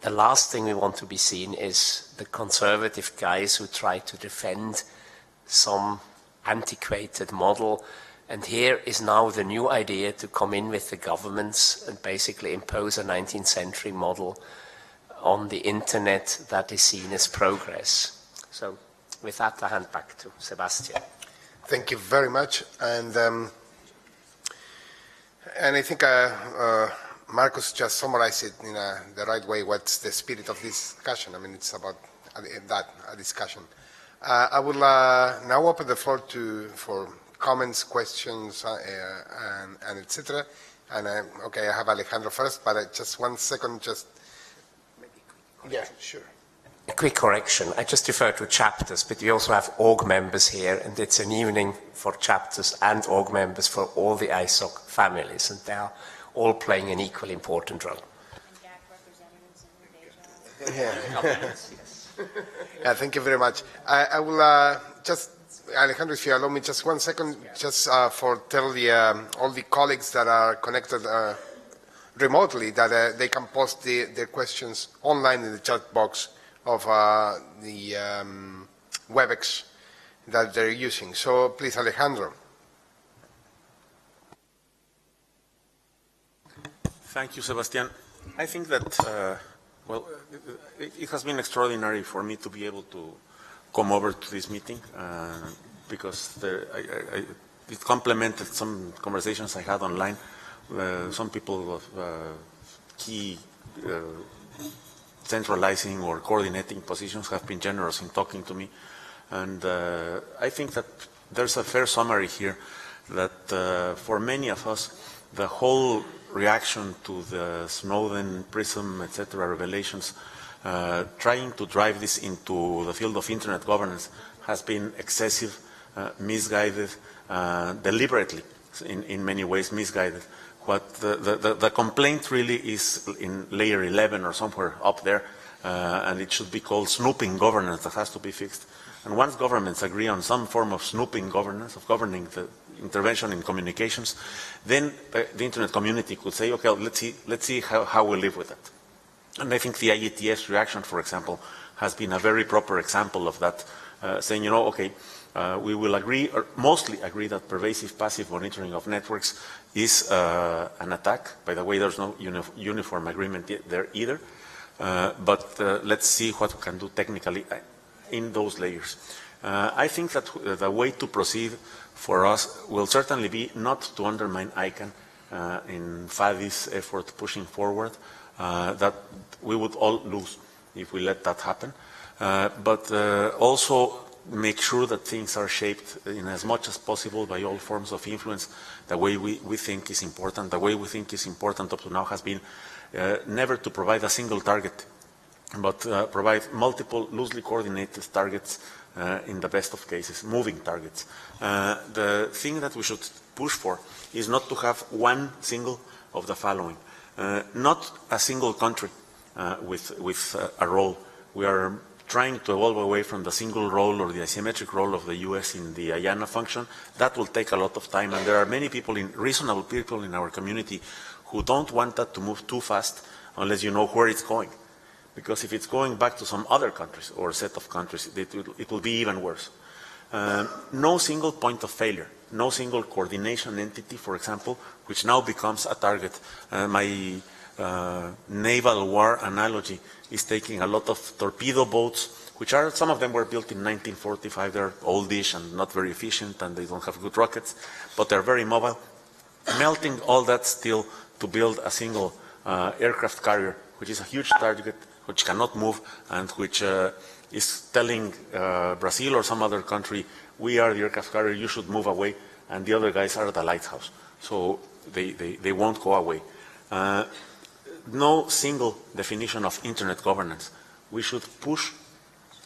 The last thing we want to be seen is the conservative guys who try to defend some antiquated model. And here is now the new idea to come in with the governments and basically impose a 19th century model on the internet that is seen as progress. So with that, I hand back to Sebastian. Thank you very much. And I think Marcus just summarized it in the right way. What's the spirit of this discussion? I mean, it's about a discussion. I will now open the floor for comments, questions, and etc. And okay, I have Alejandro first, but just 1 second, just. Yeah, sure. A quick correction. I just refer to chapters, but we also have org members here, and it's an evening for chapters and org members for all the ISOC families, and they are all playing an equally important role. Yeah. Yeah, thank you very much. I will just, Alejandro, if you allow me just 1 second, just for tell the, all the colleagues that are connected remotely that they can post their questions online in the chat box of the WebEx that they're using. So please, Alejandro. Thank you, Sebastian. I think that, well, it has been extraordinary for me to be able to come over to this meeting because it complemented some conversations I had online. Some people of key centralizing or coordinating positions have been generous in talking to me. And I think that there's a fair summary here that for many of us, the whole reaction to the Snowden, PRISM, etc. revelations, trying to drive this into the field of internet governance has been excessive, misguided, deliberately, in many ways misguided. What the complaint really is in layer 11 or somewhere up there, and it should be called snooping governance that has to be fixed. And once governments agree on some form of snooping governance, of governing the intervention in communications, then the internet community could say, okay, let's see how we live with it. And I think the IETF's reaction, for example, has been a very proper example of that, saying, you know, okay, we will agree, or mostly agree, that pervasive passive monitoring of networks is an attack. By the way, there's no uniform agreement there either. But let's see what we can do technically in those layers. I think that the way to proceed for us will certainly be not to undermine ICANN in Fadi's effort pushing forward. That we would all lose if we let that happen. But also make sure that things are shaped in as much as possible by all forms of influence the way we think is important. The way we think is important up to now has been never to provide a single target, but provide multiple loosely coordinated targets in the best of cases, moving targets. The thing that we should push for is not to have one single of the following. Not a single country with a role. We are trying to evolve away from the single role or the asymmetric role of the US in the IANA function. That will take a lot of time, and there are many people, reasonable people in our community, who don't want that to move too fast unless you know where it's going. Because if it's going back to some other countries or set of countries, it will be even worse. No single point of failure, no single coordination entity, for example, which now becomes a target. My naval war analogy is taking a lot of torpedo boats, which are, some of them were built in 1945, they're oldish and not very efficient, and they don't have good rockets, but they're very mobile. Melting all that steel to build a single aircraft carrier, which is a huge target, which cannot move, and which is telling Brazil or some other country, we are the aircraft carrier, you should move away, and the other guys are the lighthouse. So they won't go away. No single definition of internet governance. We should push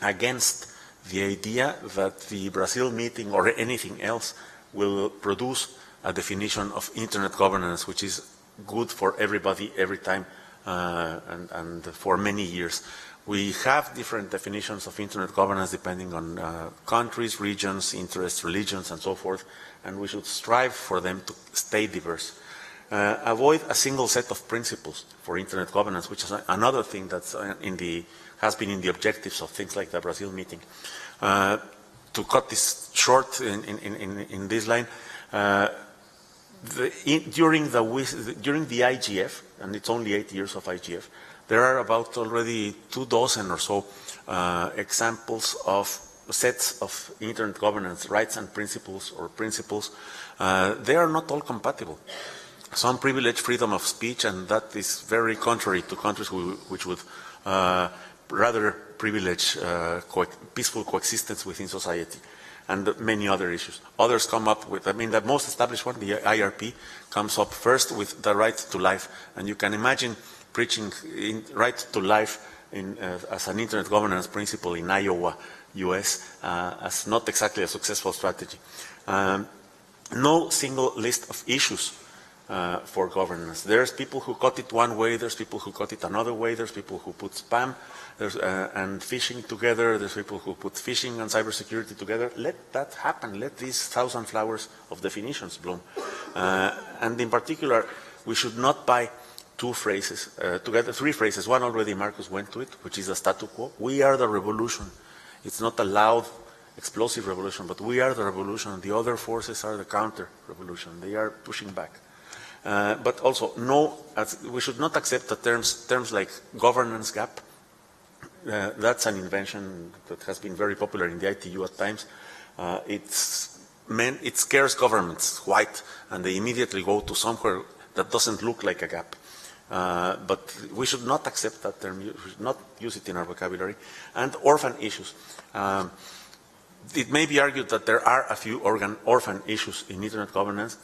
against the idea that the Brazil meeting or anything else will produce a definition of internet governance which is good for everybody every time and for many years. We have different definitions of internet governance depending on countries, regions, interests, religions, and so forth, and we should strive for them to stay diverse. Avoid a single set of principles for internet governance, which is another thing that's has been in the objectives of things like the Brazil meeting. To cut this short in this line, during the IGF, and it's only 8 years of IGF, there are about already 24 or so examples of sets of internet governance rights and principles or principles. They are not all compatible. Some privilege freedom of speech, and that is very contrary to countries which would rather privilege peaceful coexistence within society, and many other issues. Others come up with, I mean, the most established one, the IRP, comes up first with the right to life, and you can imagine preaching right to life as an internet governance principle in Iowa, US, as not exactly a successful strategy. No single list of issues for governance. There's people who cut it one way, there's people who cut it another way, there's people who put spam and phishing together, there's people who put phishing and cybersecurity together. Let that happen. Let these 1,000 flowers of definitions bloom. And in particular, we should not buy two phrases together, three phrases. One already Marcus went to it, which is the status quo. We are the revolution. It's not a loud, explosive revolution, but we are the revolution. The other forces are the counter-revolution. They are pushing back. But also, we should not accept the terms like governance gap. That's an invention that has been very popular in the ITU at times. It scares governments white, and they immediately go to somewhere that doesn't look like a gap. But we should not accept that term. We should not use it in our vocabulary. And orphan issues. It may be argued that there are a few orphan issues in internet governance.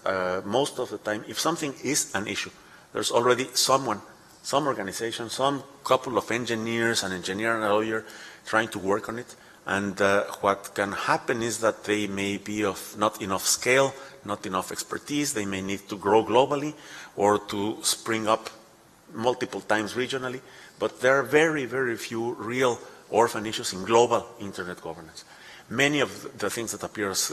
Most of the time, if something is an issue, there's already someone, some organization, some couple of engineers, an engineer and a lawyer trying to work on it. And what can happen is that they may be of not enough scale, not enough expertise. They may need to grow globally or to spring up multiple times regionally. But there are very, very few real orphan issues in global internet governance. Many of the things that appear as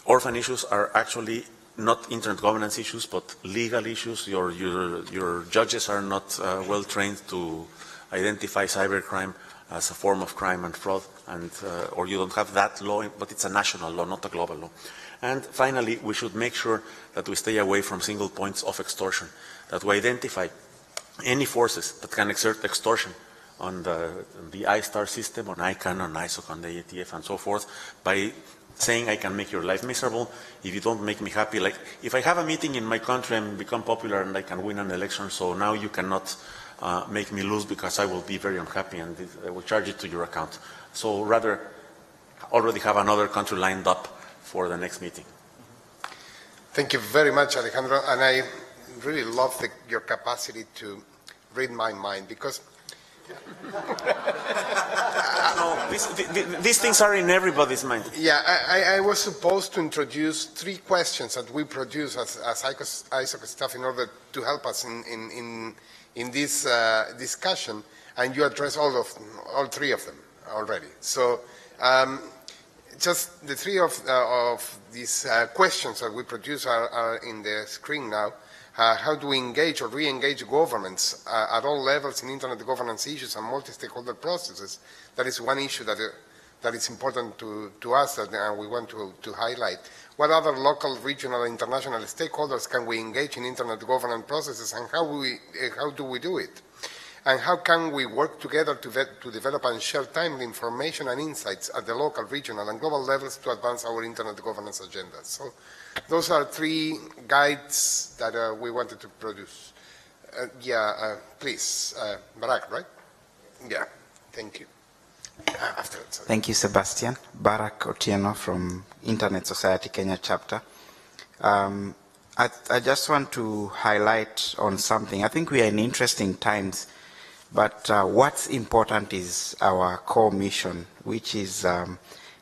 orphan issues are actually not internet governance issues, but legal issues. Your judges are not well trained to identify cybercrime as a form of crime and fraud, and or you don't have that law, but it's a national law, not a global law. And finally, we should make sure that we stay away from single points of extortion, that we identify any forces that can exert extortion on the I-STAR system, on ICANN, on ISOC, on the ATF, and so forth, by saying I can make your life miserable if you don't make me happy. Like, if I have a meeting in my country and become popular and I can win an election, so now you cannot make me lose because I will be very unhappy and I will charge it to your account. So rather, already have another country lined up for the next meeting. Thank you very much, Alejandro, and I really love your capacity to read my mind, because these things are in everybody's mind. Yeah, I was supposed to introduce 3 questions that we produce as ISOC staff in order to help us in this discussion, and you address all 3 of them already. So just the 3 of these questions that we produce are in the screen now. How do we engage or re-engage governments at all levels in internet governance issues and multi-stakeholder processes? That is one issue that is important to us, and we want to highlight. What other local, regional, and international stakeholders can we engage in internet governance processes, and how do we do it? And how can we work together to develop and share timely information and insights at the local, regional, and global levels to advance our internet governance agenda? So those are 3 guides that we wanted to produce. Please, Barak, right? Yeah, thank you. Afterwards. Thank you, Sebastian. Barak Otieno from Internet Society Kenya chapter. I just want to highlight on something. I think we are in interesting times, but what's important is our core mission, which is the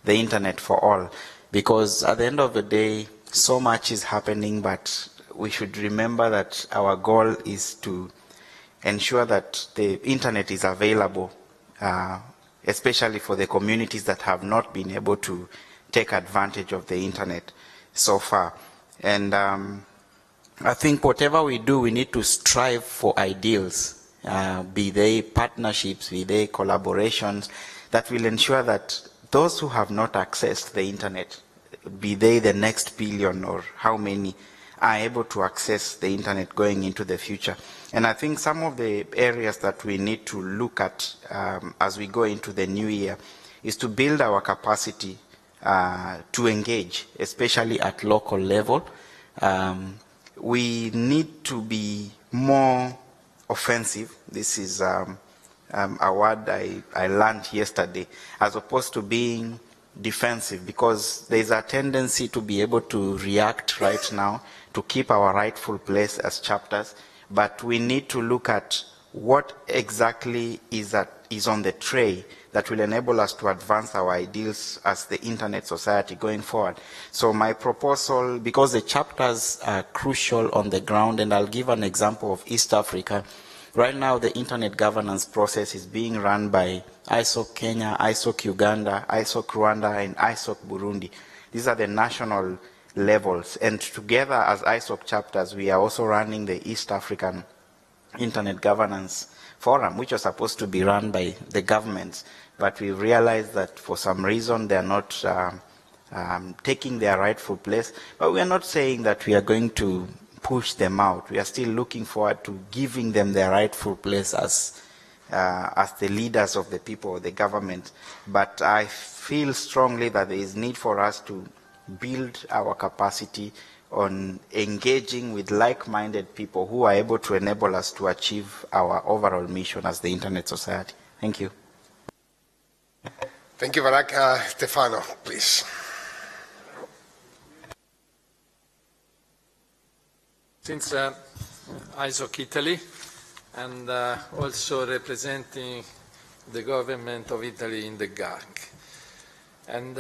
internet for all. Because at the end of the day, so much is happening, but we should remember that our goal is to ensure that the internet is available, especially for the communities that have not been able to take advantage of the internet so far. And I think whatever we do, we need to strive for ideals, be they partnerships, be they collaborations, that will ensure that those who have not accessed the internet, be they the next billion or how many, are able to access the internet going into the future. And I think some of the areas that we need to look at as we go into the new year is to build our capacity to engage, especially at local level. We need to be more offensive. This is a word I learned yesterday, as opposed to being defensive, because there's a tendency to be able to react right now to keep our rightful place as chapters, but we need to look at what exactly is is on the tray that will enable us to advance our ideals as the internet society going forward. So my proposal, because the chapters are crucial on the ground, and I'll give an example of East Africa. Right now, the internet governance process is being run by ISOC Kenya, ISOC Uganda, ISOC Rwanda, and ISOC Burundi. These are the national levels. And together as ISOC chapters, we are also running the East African Internet Governance Forum, which was supposed to be run by the governments. But we realized that for some reason they are not taking their rightful place. But we are not saying that we are going to push them out. We are still looking forward to giving them their rightful place as the leaders of the people, the government. But I feel strongly that there is need for us to build our capacity on engaging with like-minded people who are able to enable us to achieve our overall mission as the Internet Society. Thank you. Thank you, Barak. Stefano, please. Since ISOC Italy, and also representing the government of Italy in the GAC. And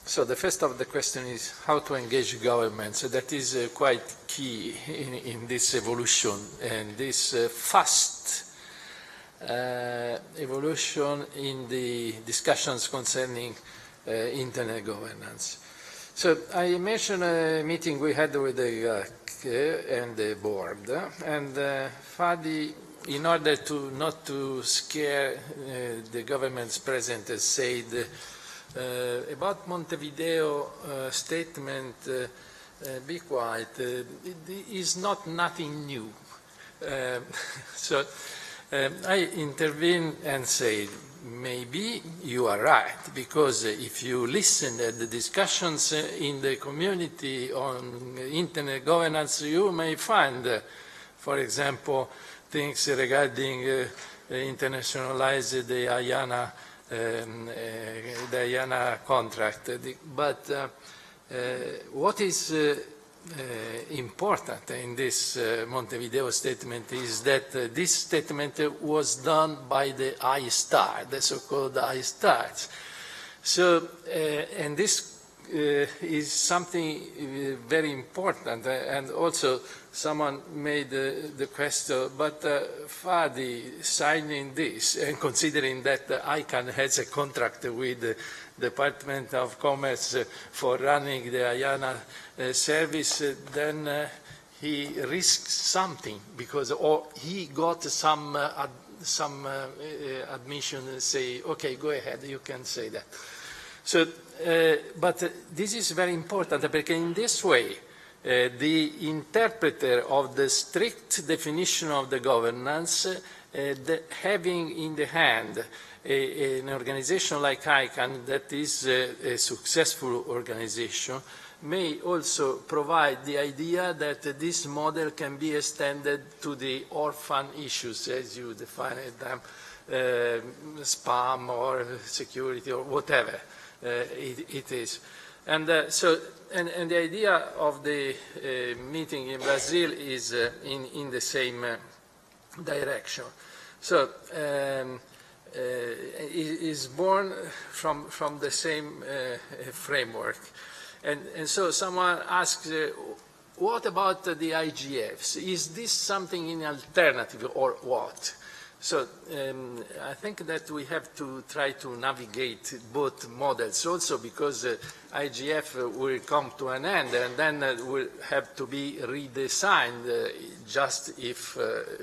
so the first of the question is how to engage governments. So that is quite key in this evolution and this fast evolution in the discussions concerning internet governance. So I mentioned a meeting we had with the GAC and the board, and Fadi, in order to not to scare the governments present, said about Monteveideo statement, be quiet, it is not nothing new. So I intervened and said, maybe you are right, because if you listen to the discussions in the community on internet governance, you may find, for example, things regarding internationalize the IANA contract. But what is important in this Monteveideo statement is that this statement was done by the I-Star, the so-called I-Stars. So, and this is something very important, and also someone made the question, but Fadi signing this and considering that ICANN has a contract with the Department of Commerce for running the IANA service, then he risks something, because or he got some admission, say, okay, go ahead, you can say that. So, but this is very important, because in this way, the interpreter of the strict definition of the governance, having in the hand an organization like ICANN that is a successful organization, may also provide the idea that this model can be extended to the orphan issues, as you define them, spam or security or whatever it is. And so, and the idea of the meeting in Brazil is in the same direction. So, is born from the same framework. And so someone asks, what about the IGFs? Is this something in alternative or what? So I think that we have to try to navigate both models also, because IGF will come to an end and then will have to be redesigned just if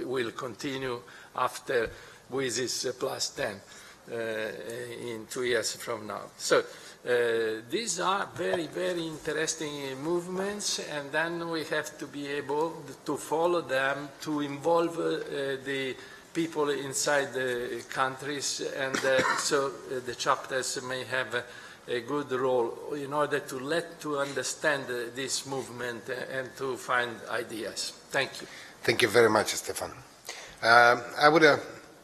we'll continue after WSIS plus 10 in 2 years from now. So these are very, very interesting movements, and then we have to be able to follow them, to involve the people inside the countries, and so the chapters may have a good role in order to understand this movement and to find ideas. Thank you. Thank you very much, Stefan. I would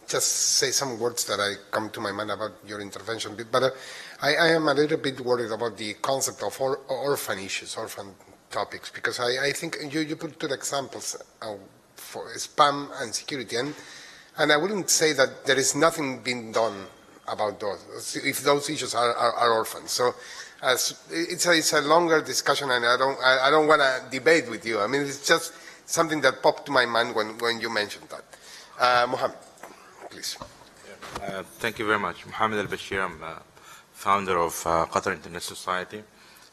just say some words that I come to my mind about your intervention, but I am a little bit worried about the concept of orphan issues, orphan topics, because I think you put two examples for spam and security, and And I wouldn't say that there is nothing being done about those, if those issues are orphans. So it's a longer discussion, and I don't want to debate with you. I mean, it's just something that popped to my mind when you mentioned that. Mohammed, please. Thank you very much. Mohammed Al-Bashir, I'm founder of Qatar Internet Society.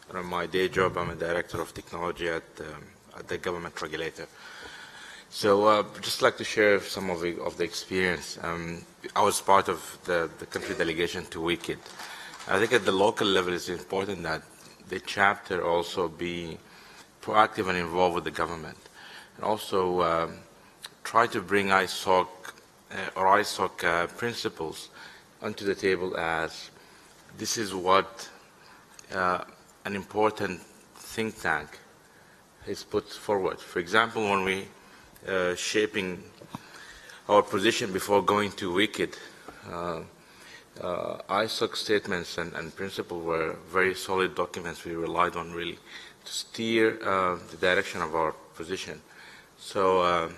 And on my day job, I'm a director of technology at the government regulator. So I'd just like to share some of the experience. I was part of the country delegation to WICID. I think at the local level it's important that the chapter also be proactive and involved with the government. And also try to bring ISOC principles onto the table as this is what an important think tank is put forward. For example, when we shaping our position before going to WICID, ISOC statements and principles were very solid documents we relied on really to steer the direction of our position. So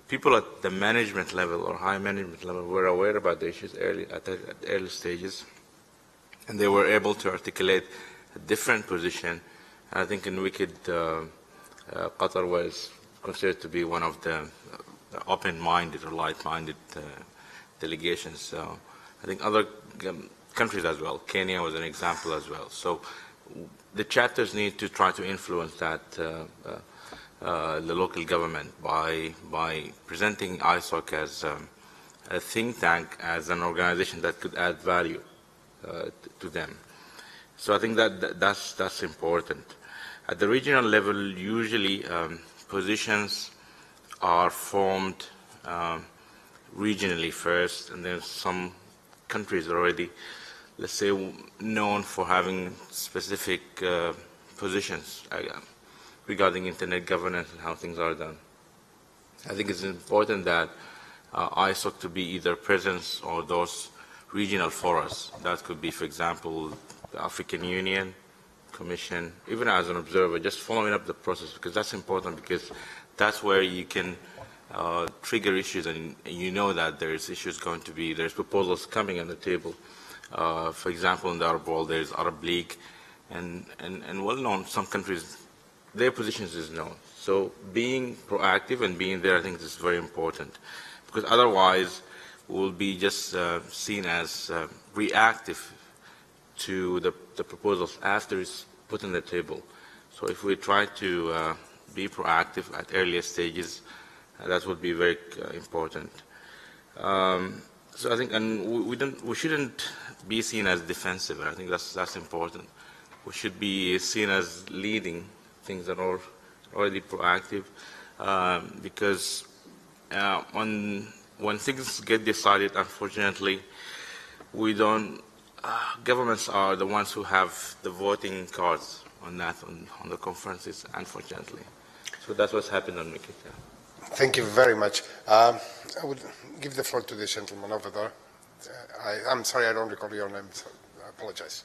people at the management level or high management level were aware about the issues at early stages, and they were able to articulate a different position. And I think in WICID, Qatar was considered to be one of the open-minded or light-minded delegations. So I think other countries as well. Kenya was an example as well. So the chapters need to try to influence that the local government by presenting ISOC as a think tank, as an organization that could add value to them. So I think that's important. At the regional level, usually positions are formed regionally first, and then some countries are already, let's say, known for having specific positions regarding internet governance and how things are done. I think it's important that ISOC to be either presence or those regional forums. That could be, for example, the African Union, Commission, even as an observer, just following up the process, because that's important, because that's where you can trigger issues, and you know that there's issues going to be, there's proposals coming on the table. For example, in the Arab world, there's Arab League, and well known, some countries, their positions is known. So being proactive and being there, I think is very important, because otherwise we'll be just seen as reactive to the proposals after it's put on the table. So if we try to be proactive at earlier stages, that would be very important. So I think, and we shouldn't be seen as defensive. I think that's important. We should be seen as leading things that are already proactive, because when things get decided, unfortunately, we don't. Governments are the ones who have the voting cards on that, on the conferences, unfortunately. So that's what's happened on WICID. Thank you very much. I would give the floor to the gentleman over there. I'm sorry, I don't recall your name, so I apologize.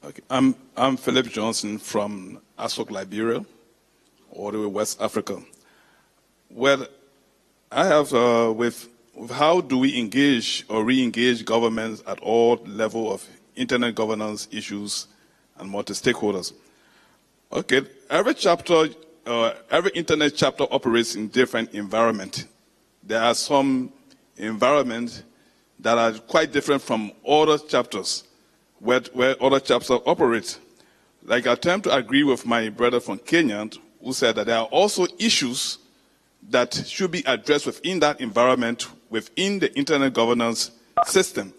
Okay. I'm Philip Johnson from ISOC Liberia, all the way West Africa. Well, I have with how do we engage or re-engage governments at all level of internet governance issues and multi-stakeholders. Okay, every chapter, every internet chapter operates in different environment. There are some environments that are quite different from other chapters, where other chapters operate. Like I attempt to agree with my brother from Kenya, who said that there are also issues that should be addressed within that environment, within the internet governance system.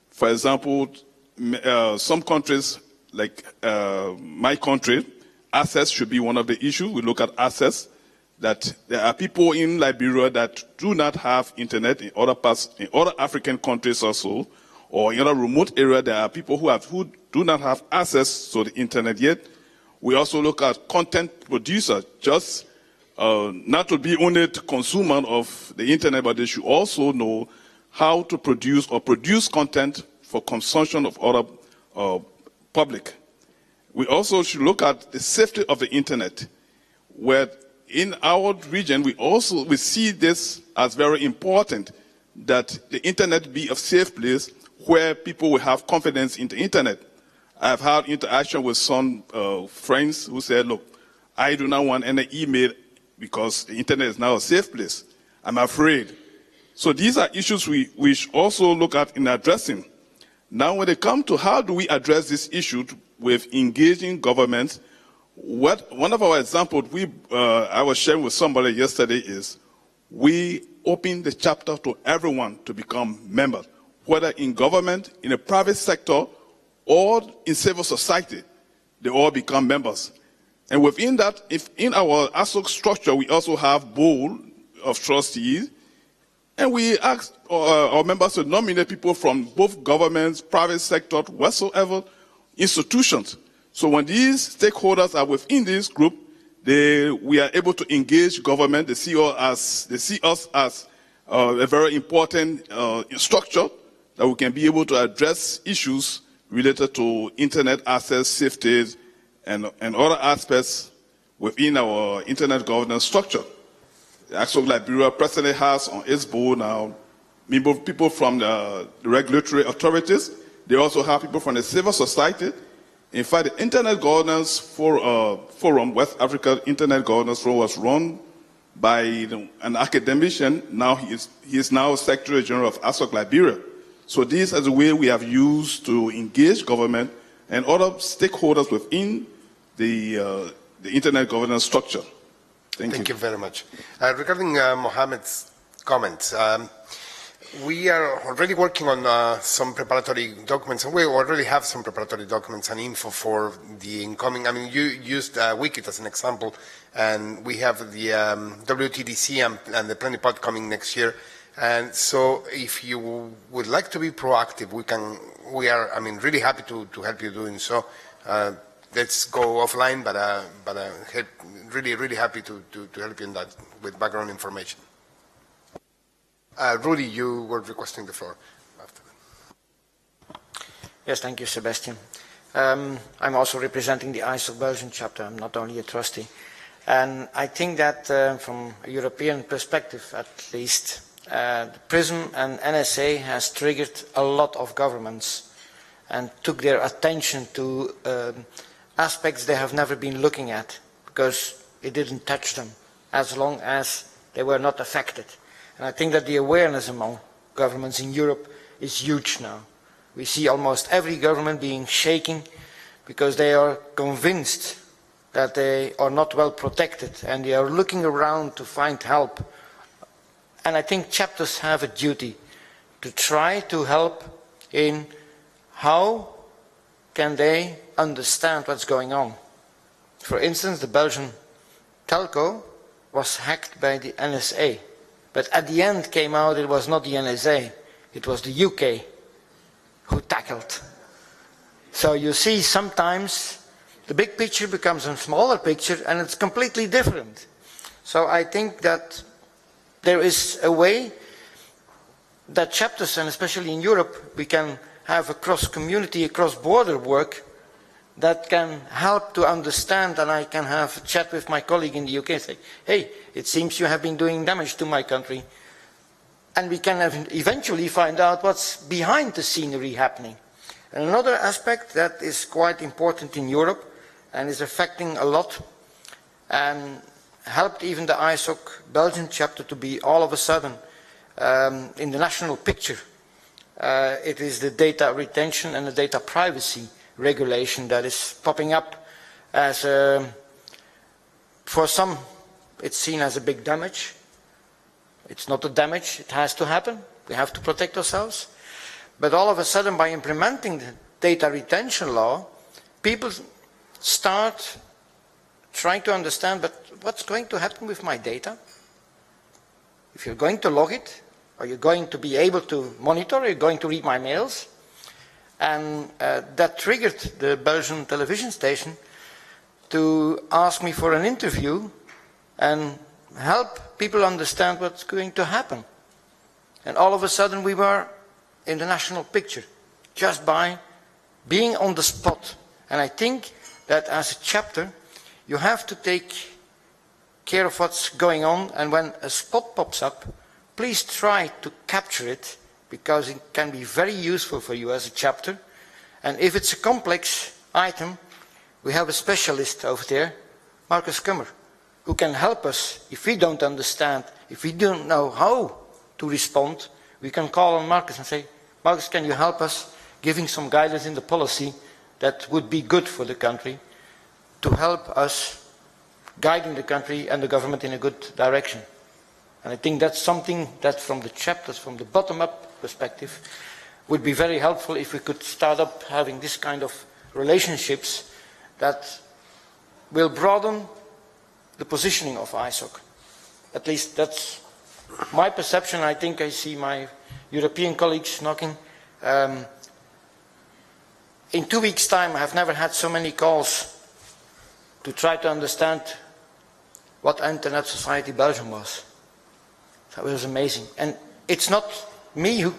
For example, some countries, like my country, access should be one of the issues. We look at access, that there are people in Liberia that do not have internet in other parts, in other African countries also, or in other remote areas, there are people who do not have access to the internet yet. We also look at content producers, just not to be only the consumer of the internet, but they should also know how to produce or produce content for consumption of other public. we also should look at the safety of the internet, where in our region we see this as very important, that the internet be a safe place where people will have confidence in the internet. I've had interaction with some friends who said, look, I do not want any email because the internet is now a safe place. I'm afraid. So these are issues we should also look at in addressing. Now when it comes to how do we address this issue with engaging governments, one of our examples I was sharing with somebody yesterday is we open the chapter to everyone to become members, whether in government, in the private sector, or in civil society, they all become members. And within that, if in our ISOC structure, we also have board of trustees, and we ask our members to nominate people from both governments, private sector, whatsoever institutions. So when these stakeholders are within this group, we are able to engage government. They see us as a very important structure that we can be able to address issues related to internet access, safety, and other aspects within our internet governance structure. The ISOC Liberia presently has on its board now people from the regulatory authorities. They also have people from the civil society. In fact, the Internet Governance Forum, West Africa Internet Governance Forum, was run by an academician. Now he is now Secretary General of ISOC Liberia. So this is a way we have used to engage government and other stakeholders within the Internet governance structure. Thank you very much. Regarding Mohammed's comments, we are already working on some preparatory documents, and we already have some preparatory documents and info for the incoming. I mean, you used Wikit as an example, and we have the WTDC and the Plenipod coming next year. And so, if you would like to be proactive, we are, I mean, really happy to help you doing so. Let's go offline, but really happy to help you in that with background information. Rudi, you were requesting the floor after that. Yes, thank you, Sebastian. I'm also representing the ISOC Belgium chapter. I'm not only a trustee. And I think that from a European perspective, at least, the PRISM and NSA has triggered a lot of governments and took their attention to aspects they have never been looking at because it didn't touch them as long as they were not affected. And I think that the awareness among governments in Europe is huge now. We see almost every government being shaken because they are convinced that they are not well protected and they are looking around to find help. And I think chapters have a duty to try to help in how can they understand what's going on. For instance, the Belgian telco was hacked by the NSA. But at the end came out it was not the NSA, it was the UK who tackled. So you see sometimes the big picture becomes a smaller picture and it's completely different. So I think that there is a way that chapters, and especially in Europe, we can have a cross-community, a cross-border work that can help to understand, and I can have a chat with my colleague in the UK and say, hey, it seems you have been doing damage to my country. And we can eventually find out what's behind the scenery happening. And another aspect that is quite important in Europe and is affecting a lot and helped even the ISOC Belgian chapter to be all of a sudden in the national picture. It is the data retention and the data privacy regulation that is popping up as for some it's seen as a big damage. It's not a damage, it has to happen. We have to protect ourselves. But all of a sudden by implementing the data retention law, people start trying to understand, but what's going to happen with my data? If you're going to log it, are you going to be able to monitor? Are you going to read my mails? And that triggered the Belgian television station to ask me for an interview and help people understand what's going to happen. And all of a sudden we were in the national picture just by being on the spot. And I think that as a chapter, you have to take care of what's going on, and when a spot pops up, please try to capture it, because it can be very useful for you as a chapter. And if it's a complex item, we have a specialist over there, Marcus Kummer, who can help us if we don't understand, if we don't know how to respond. We can call on Marcus and say, Marcus, can you help us giving some guidance in the policy that would be good for the country to help us guiding the country and the government in a good direction. And I think that's something that from the chapters, from the bottom-up perspective, would be very helpful if we could start up having this kind of relationships that will broaden the positioning of ISOC. At least that's my perception. I think I see my European colleagues knocking. In 2 weeks' time, I have never had so many calls to try to understand what Internet Society Belgium was. That was amazing. And it's not me who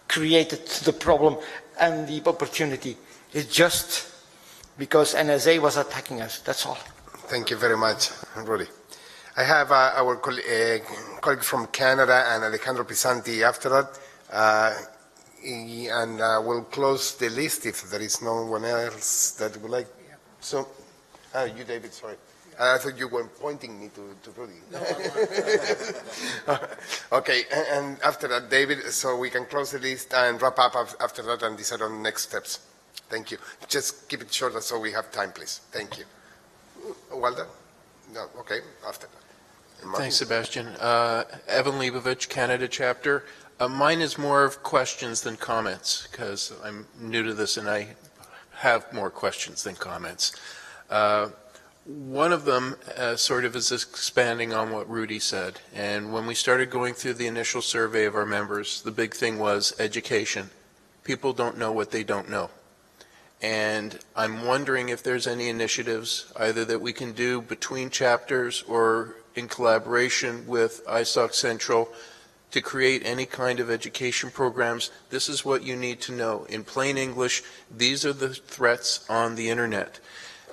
created the problem and the opportunity. It's just because NSA was attacking us. That's all. Thank you very much, Rudi. I have our colleague from Canada and Alejandro Pisanty after that. And we'll close the list if there is no one else that would like. So, you, David, sorry. I thought you were pointing me to Rudi. No, okay, and after that, David, so we can close the list and wrap up after that and decide on next steps. Thank you. Just keep it short so we have time, please. Thank you. Walter? No, okay, after that. Thanks, Sebastian. Evan Leibovich, Canada chapter. Mine is more of questions than comments, because I'm new to this and I have more questions than comments. One of them sort of is expanding on what Rudi said. And when we started going through the initial survey of our members, the big thing was education. People don't know what they don't know. And I'm wondering if there's any initiatives either that we can do between chapters or in collaboration with ISOC Central to create any kind of education programs. This is what you need to know. In plain English, these are the threats on the internet.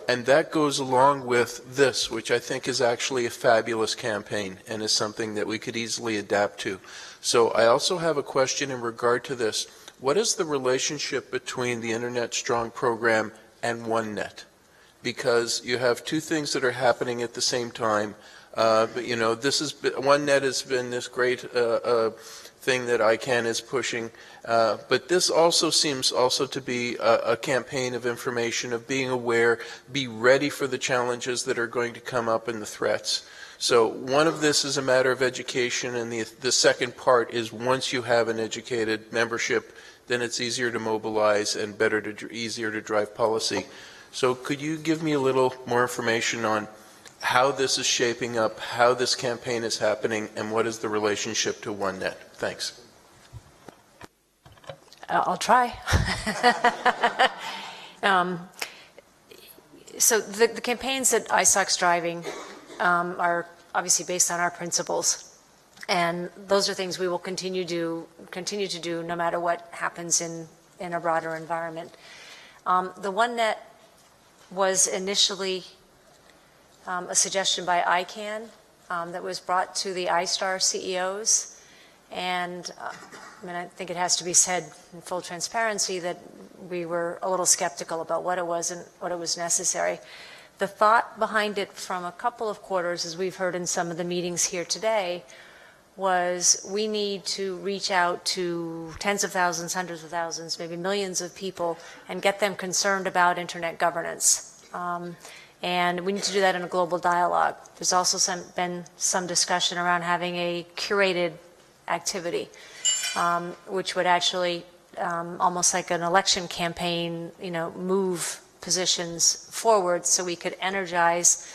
And that goes along with this, which I think is actually a fabulous campaign and is something that we could easily adapt to. So I also have a question in regard to this. What is the relationship between the Internet Strong program and OneNet? Because you have two things that are happening at the same time. But you know, this is OneNet has been this great thing that ICANN is pushing, but this also seems also to be a campaign of information, of being aware, be ready for the challenges that are going to come up and the threats. So one of this is a matter of education, and the second part is once you have an educated membership, then it's easier to mobilize and easier to drive policy. So could you give me a little more information on how this is shaping up, how this campaign is happening, and what is the relationship to OneNet? Thanks. I'll try. So the campaigns that ISOC's driving are obviously based on our principles, and those are things we will continue to do no matter what happens in a broader environment. The OneNet was initially a suggestion by ICANN that was brought to the iStar CEOs, and I mean, I think it has to be said in full transparency that we were a little skeptical about what it was and what it was necessary. The thought behind it from a couple of quarters, as we've heard in some of the meetings here today, was we need to reach out to tens of thousands, hundreds of thousands, maybe millions of people and get them concerned about internet governance. And we need to do that in a global dialogue. There's also been some discussion around having a curated activity, which would actually, almost like an election campaign, move positions forward so we could energize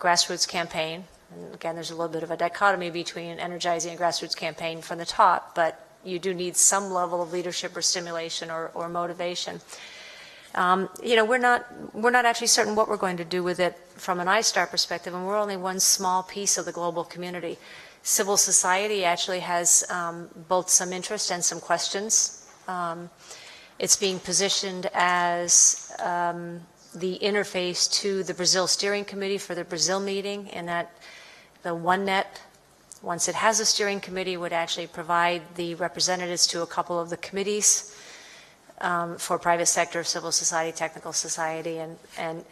grassroots campaign. And again, there's a little bit of a dichotomy between energizing a grassroots campaign from the top, but you do need some level of leadership or stimulation or motivation. We're not actually certain what we're going to do with it from an iStar perspective, and we're only one small piece of the global community. Civil society actually has both some interest and some questions. It's being positioned as, the interface to the Brazil Steering Committee for the Brazil meeting, and that the OneNet, once it has a steering committee, would actually provide the representatives to a couple of the committees for private sector, civil society, technical society, and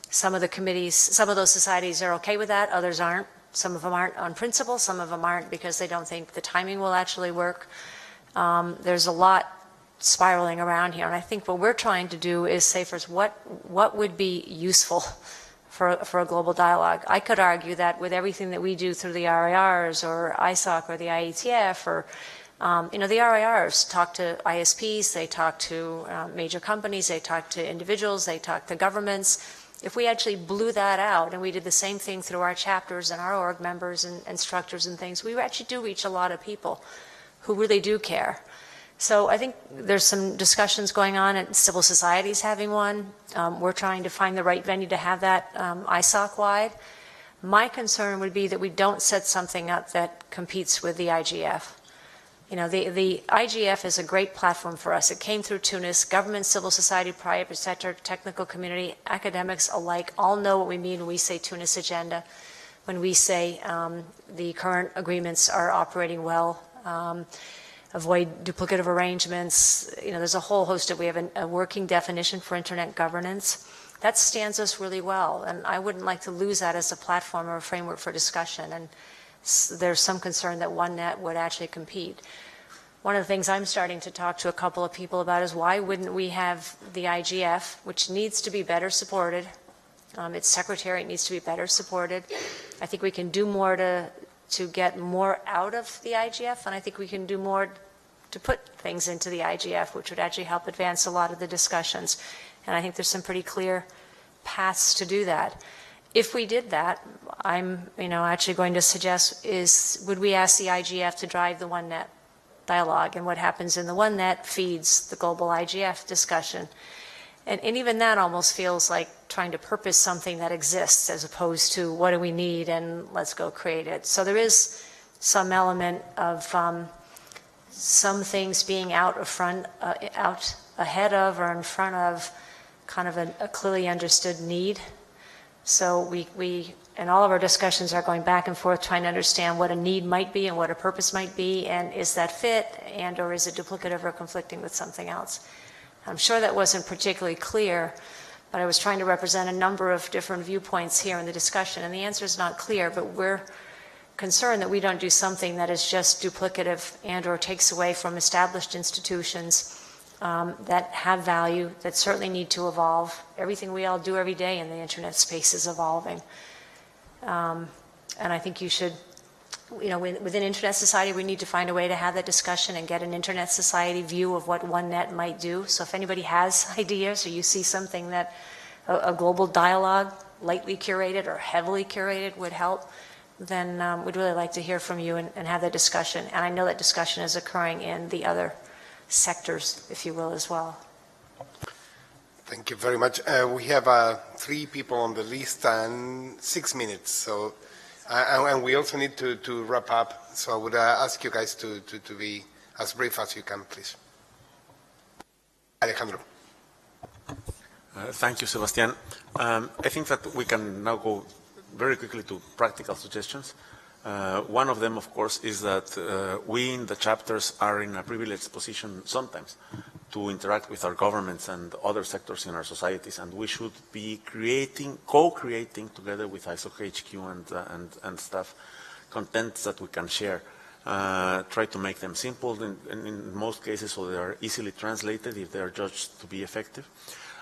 some of the committees, some of those societies are okay with that, others aren't. Some of them aren't on principle, some of them aren't because they don't think the timing will actually work. There's a lot spiraling around here, and I think what we're trying to do is say first, what would be useful for a global dialogue? I could argue that with everything that we do through the RIRs or ISOC or the IETF or the RIRs talk to ISPs, they talk to major companies, they talk to individuals, they talk to governments. If we actually blew that out and we did the same thing through our chapters and our org members and structures and things, we actually do reach a lot of people who really do care. So I think there's some discussions going on, and civil society's having one. We're trying to find the right venue to have that ISOC-wide. My concern would be that we don't set something up that competes with the IGF. The IGF is a great platform for us. It came through Tunis. Government, civil society, private sector, technical community, academics alike all know what we mean when we say Tunis agenda, when we say the current agreements are operating well, avoid duplicative arrangements. There's a whole host of, we have a working definition for internet governance. That stands us really well, and I wouldn't like to lose that as a platform or a framework for discussion. And there's some concern that OneNet would actually compete. One of the things I'm starting to talk to a couple of people about is why wouldn't we have the IGF, which needs to be better supported. Its secretariat needs to be better supported. I think we can do more to get more out of the IGF, and I think we can do more to put things into the IGF, which would actually help advance a lot of the discussions. And I think there's some pretty clear paths to do that. If we did that, I'm actually going to suggest is, would we ask the IGF to drive the OneNet dialogue, and what happens in the OneNet feeds the global IGF discussion. And even that almost feels like trying to purpose something that exists as opposed to what do we need and let's go create it. So there is some element of some things being out ahead of or in front of kind of a clearly understood need. So we and all of our discussions are going back and forth trying to understand what a need might be and what a purpose might be, and is that fit and or is it duplicative or conflicting with something else. I'm sure that wasn't particularly clear, but I was trying to represent a number of different viewpoints here in the discussion, and the answer is not clear, but we're concerned that we don't do something that is just duplicative and or takes away from established institutions that have value, that certainly need to evolve. Everything we all do every day in the internet space is evolving. And I think you should, within Internet Society, we need to find a way to have that discussion and get an Internet Society view of what OneNet might do. So if anybody has ideas or you see something that a global dialogue, lightly curated or heavily curated, would help, then we'd really like to hear from you and have that discussion. And I know that discussion is occurring in the other sectors, if you will, as well. Thank you very much. We have 3 people on the list and 6 minutes. So, and we also need to wrap up. So I would ask you guys to be as brief as you can, please. Alejandro. Thank you, Sebastian. I think that we can now go very quickly to practical suggestions. One of them, of course, is that we in the chapters are in a privileged position sometimes to interact with our governments and other sectors in our societies, and we should be co-creating together with ISOC HQ and staff contents that we can share. Try to make them simple in most cases so they are easily translated if they are judged to be effective,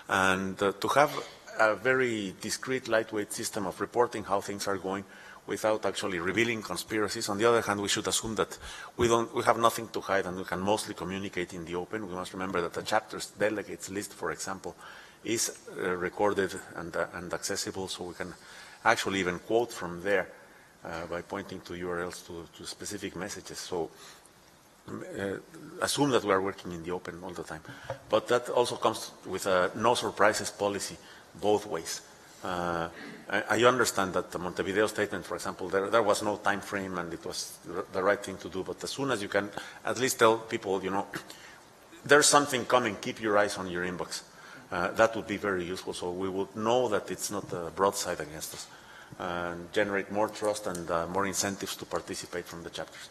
and to have a very discrete, lightweight system of reporting how things are going without actually revealing conspiracies. On the other hand, we should assume that we have nothing to hide and we can mostly communicate in the open. We must remember that the chapter's delegates list, for example, is recorded and accessible, so we can actually even quote from there by pointing to URLs to specific messages. So assume that we are working in the open all the time. But that also comes with a no surprises policy both ways. I understand that the Monteveideo statement, for example, there was no time frame and it was the right thing to do, but as soon as you can at least tell people, there's something coming, keep your eyes on your inbox. that would be very useful. So we would know that it's not a broadside against us, and generate more trust and more incentives to participate from the chapters.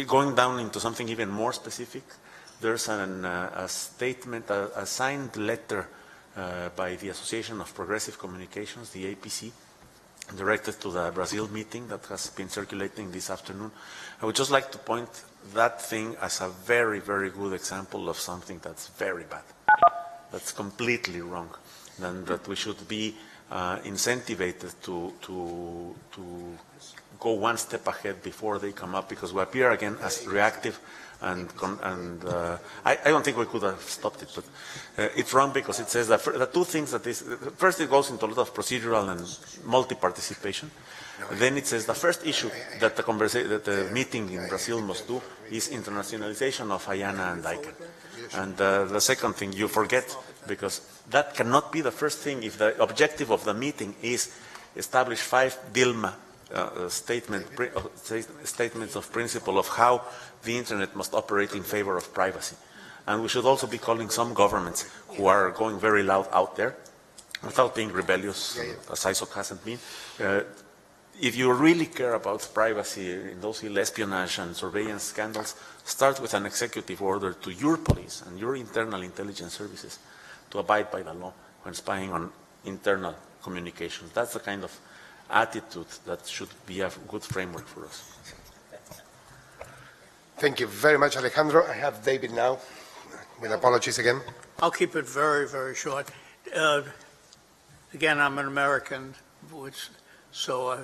Going down into something even more specific, there's a statement, a signed letter by the Association of Progressive Communications, the APC, directed to the Brazil meeting that has been circulating this afternoon. I would just like to point that thing as a very, very good example of something that's very bad, that's completely wrong, and that we should be incentivized to go one step ahead before they come up, because we appear again as reactive, and I don't think we could have stopped it, but it's wrong because it says that the two things that is, first it goes into a lot of procedural and multi-participation. Then it says the first issue that the meeting in Brazil must do is internationalization of IANA and ICANN. And the second thing you forget, because that cannot be the first thing if the objective of the meeting is establish 5 DILMA statements of principle of how the internet must operate in favor of privacy. And we should also be calling some governments who are going very loud out there, without being rebellious, as ISOC hasn't been. If you really care about privacy in those espionage and surveillance scandals, start with an executive order to your police and your internal intelligence services to abide by the law when spying on internal communications. That's the kind of attitude that should be a good framework for us. Thank you very much, Alejandro. I have David now, with apologies again. I'll keep it very, very short. Again, I'm an American, so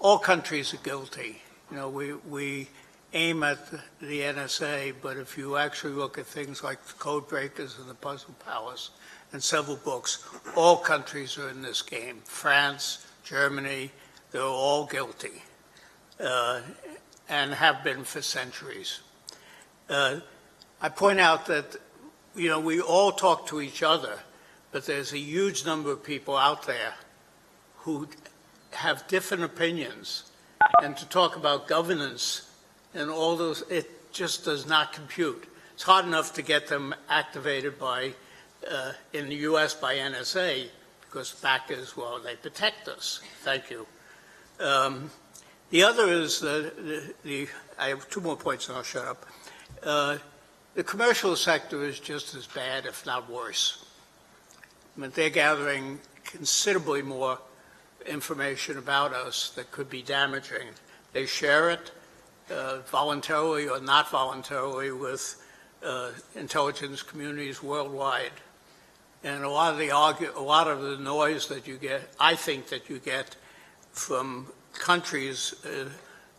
all countries are guilty. You know, we aim at the NSA, but if you actually look at things like the Code Breakers and the Puzzle Palace and several books, all countries are in this game. France, Germany, they're all guilty and have been for centuries. I point out that, you know, we all talk to each other, but there's a huge number of people out there who have different opinions, and to talk about governance and all those, it just does not compute. It's hard enough to get them activated by, in the US by NSA, because the fact is, well, they protect us. Thank you. The other is, I have 2 more points and I'll shut up. The commercial sector is just as bad, if not worse. I mean, they're gathering considerably more information about us that could be damaging. They share it voluntarily or not voluntarily with intelligence communities worldwide. And a lot of the noise that you get, I think that you get from countries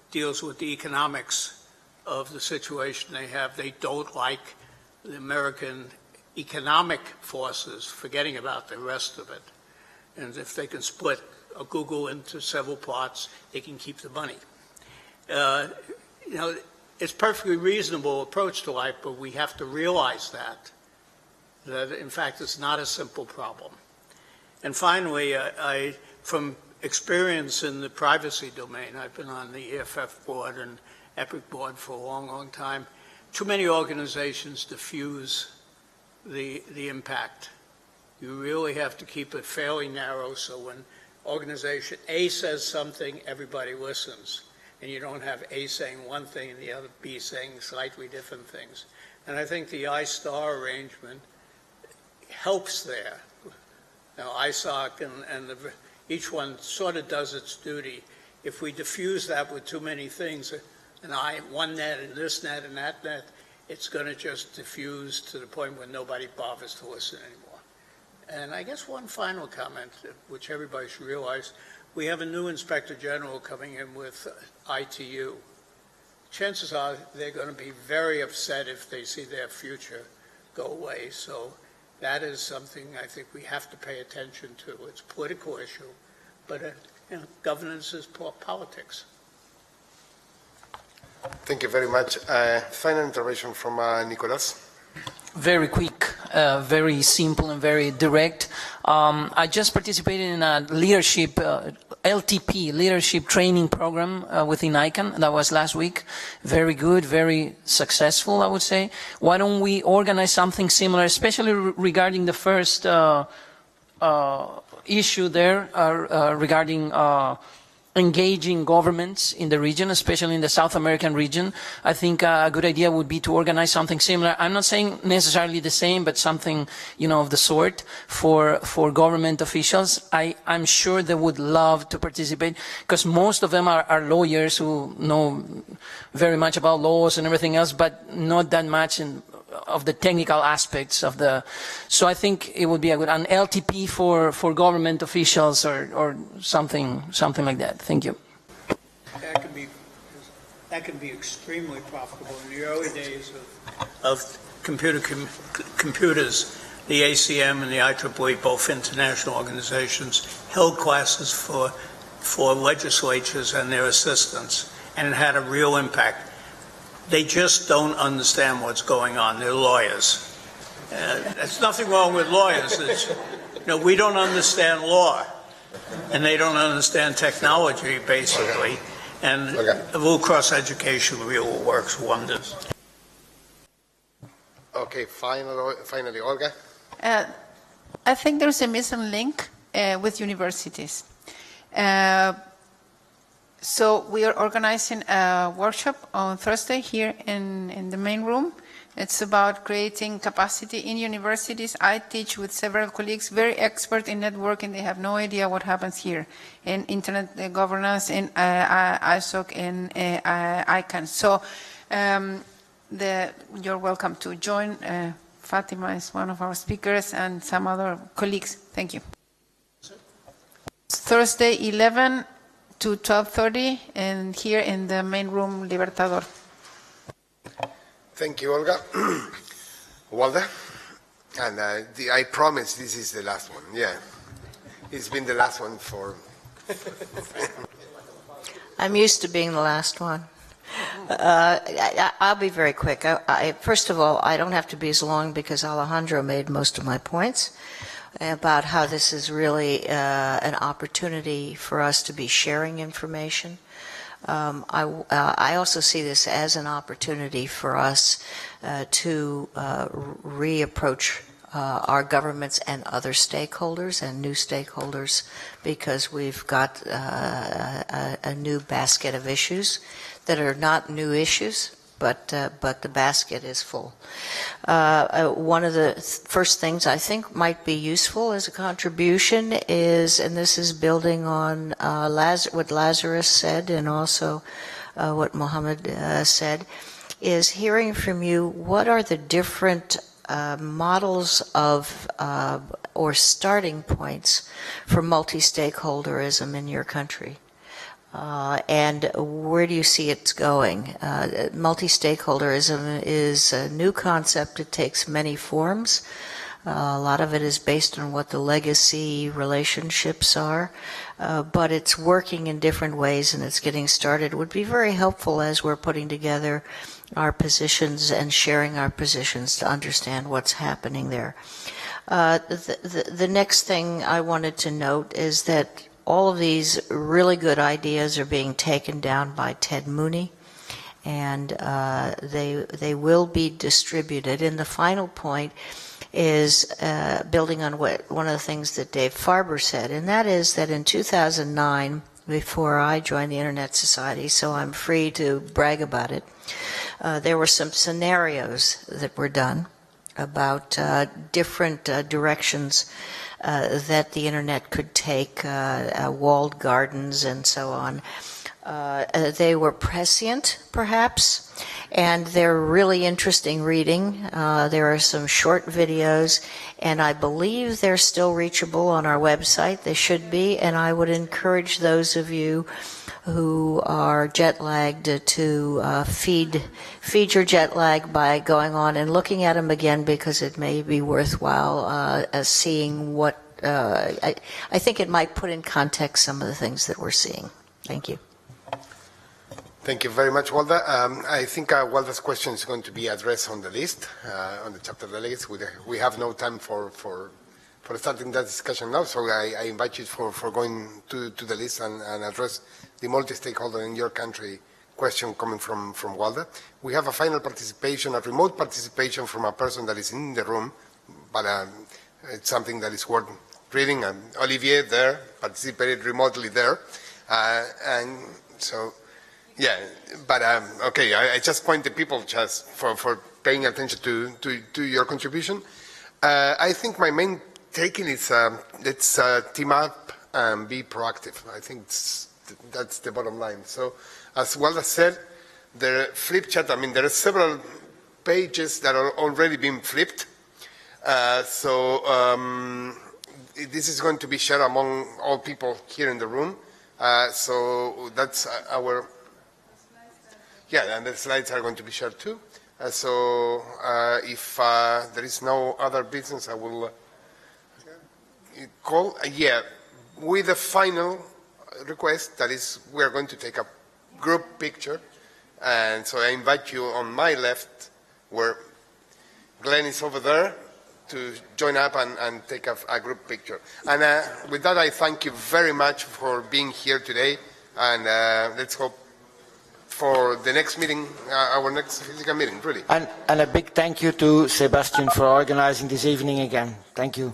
deals with the economics of the situation they have. They don't like the American economic forces, forgetting about the rest of it. And if they can split Google into several parts, they can keep the money. You know, it's a perfectly reasonable approach to life, but we have to realize that in fact it's not a simple problem. And finally, from experience in the privacy domain, I've been on the EFF board and EPIC board for a long, long time. Too many organizations diffuse the impact. You really have to keep it fairly narrow, so when organization A says something, everybody listens. And you don't have A saying one thing and the other B saying slightly different things. And I think the I-STAR arrangement helps there. Now, ISOC and each one sort of does its duty. If we diffuse that with too many things, one net and this net and that net, it's going to just diffuse to the point where nobody bothers to listen anymore. And I guess one final comment, which everybody should realize, we have a new Inspector General coming in with ITU. Chances are they're going to be very upset if they see their future go away. So that is something I think we have to pay attention to. It's a political issue, but you know, governance is politics. Thank you very much. Final intervention from Nicolas. Very quick, very simple and very direct. I just participated in a leadership LTP, Leadership Training Program within ICANN. That was last week. Very good, very successful, I would say. Why don't we organize something similar, especially regarding the first issue there regarding engaging governments in the region, especially in the South American region. I think a good idea would be to organize something similar. I'm not saying necessarily the same, but something, of the sort for government officials. I'm sure they would love to participate, because most of them are lawyers who know very much about laws and everything else, but not that much of the technical aspects of the. So I think it would be an LTP for government officials or something like that. Thank you. That can be extremely profitable. In the early days of computers, the ACM and the IEEE, both international organizations, held classes for legislatures and their assistants, and it had a real impact. They just don't understand what's going on. They're lawyers. There's nothing wrong with lawyers. We don't understand law, and they don't understand technology, basically. And a little cross-education really works wonders. Okay, finally, Olga. I think there's a missing link with universities. So we are organizing a workshop on Thursday here in the main room. It's about creating capacity in universities. I teach with several colleagues, very expert in networking. They have no idea what happens here in internet governance, in ISOC, in ICANN. So you're welcome to join. Fatima is one of our speakers and some other colleagues. Thank you. Thursday, 11 to 12:30, and here in the main room, Libertador. Thank you, Olga. Walda? And I promise this is the last one. Yeah. It's been the last one for... I'm used to being the last one. I'll be very quick. First of all, I don't have to be as long because Alejandro made most of my points about how this is really an opportunity for us to be sharing information. I also see this as an opportunity for us to reapproach our governments and other stakeholders and new stakeholders, because we've got a new basket of issues that are not new issues, but the basket is full. One of the first things I think might be useful as a contribution is, and this is building on what Lazarus said and also what Mohammed said, is hearing from you what are the different models of or starting points for multi-stakeholderism in your country. And where do you see it's going? Multi-stakeholderism is a new concept. It takes many forms. A lot of it is based on what the legacy relationships are, but it's working in different ways and it's getting started. It would be very helpful as we're putting together our positions and sharing our positions to understand what's happening there. The next thing I wanted to note is that all of these really good ideas are being taken down by Ted Mooney, and they will be distributed. And the final point is building on one of the things that Dave Farber said, and that is that in 2009, before I joined the Internet Society, so I'm free to brag about it, there were some scenarios that were done about different directions that the Internet could take, walled gardens and so on. They were prescient, perhaps, and they're really interesting reading. There are some short videos, and I believe they're still reachable on our website. They should be, and I would encourage those of you who are jet-lagged to feed your jet lag by going on and looking at them again, because it may be worthwhile seeing what I think it might put in context some of the things that we're seeing. Thank you. Thank you very much, Walda. I think Walda's question is going to be addressed on the list, on the chapter delegates. We have no time for starting that discussion now. So I invite you for going to the list and address the multi-stakeholder in your country question coming from Walda. We have a final participation, a remote participation from a person that is in the room, but it's something that is worth reading. Olivier there participated remotely there, and so yeah. But okay, I just point the people just for paying attention to your contribution. I think my main taking is let's team up and be proactive. I think that's the bottom line. So, as well as said, the flip chart, I mean, there are several pages that are already being flipped. This is going to be shared among all people here in the room. So that's our, yeah, and the slides are going to be shared too. If there is no other business, I will call, with a final request, that is, we are going to take a group picture. And so I invite you on my left, where Glenn is over there, to join up and take a group picture. And with that, I thank you very much for being here today. And let's hope for the next meeting, our next physical meeting, really. And a big thank you to Sebastian for organizing this evening again. Thank you.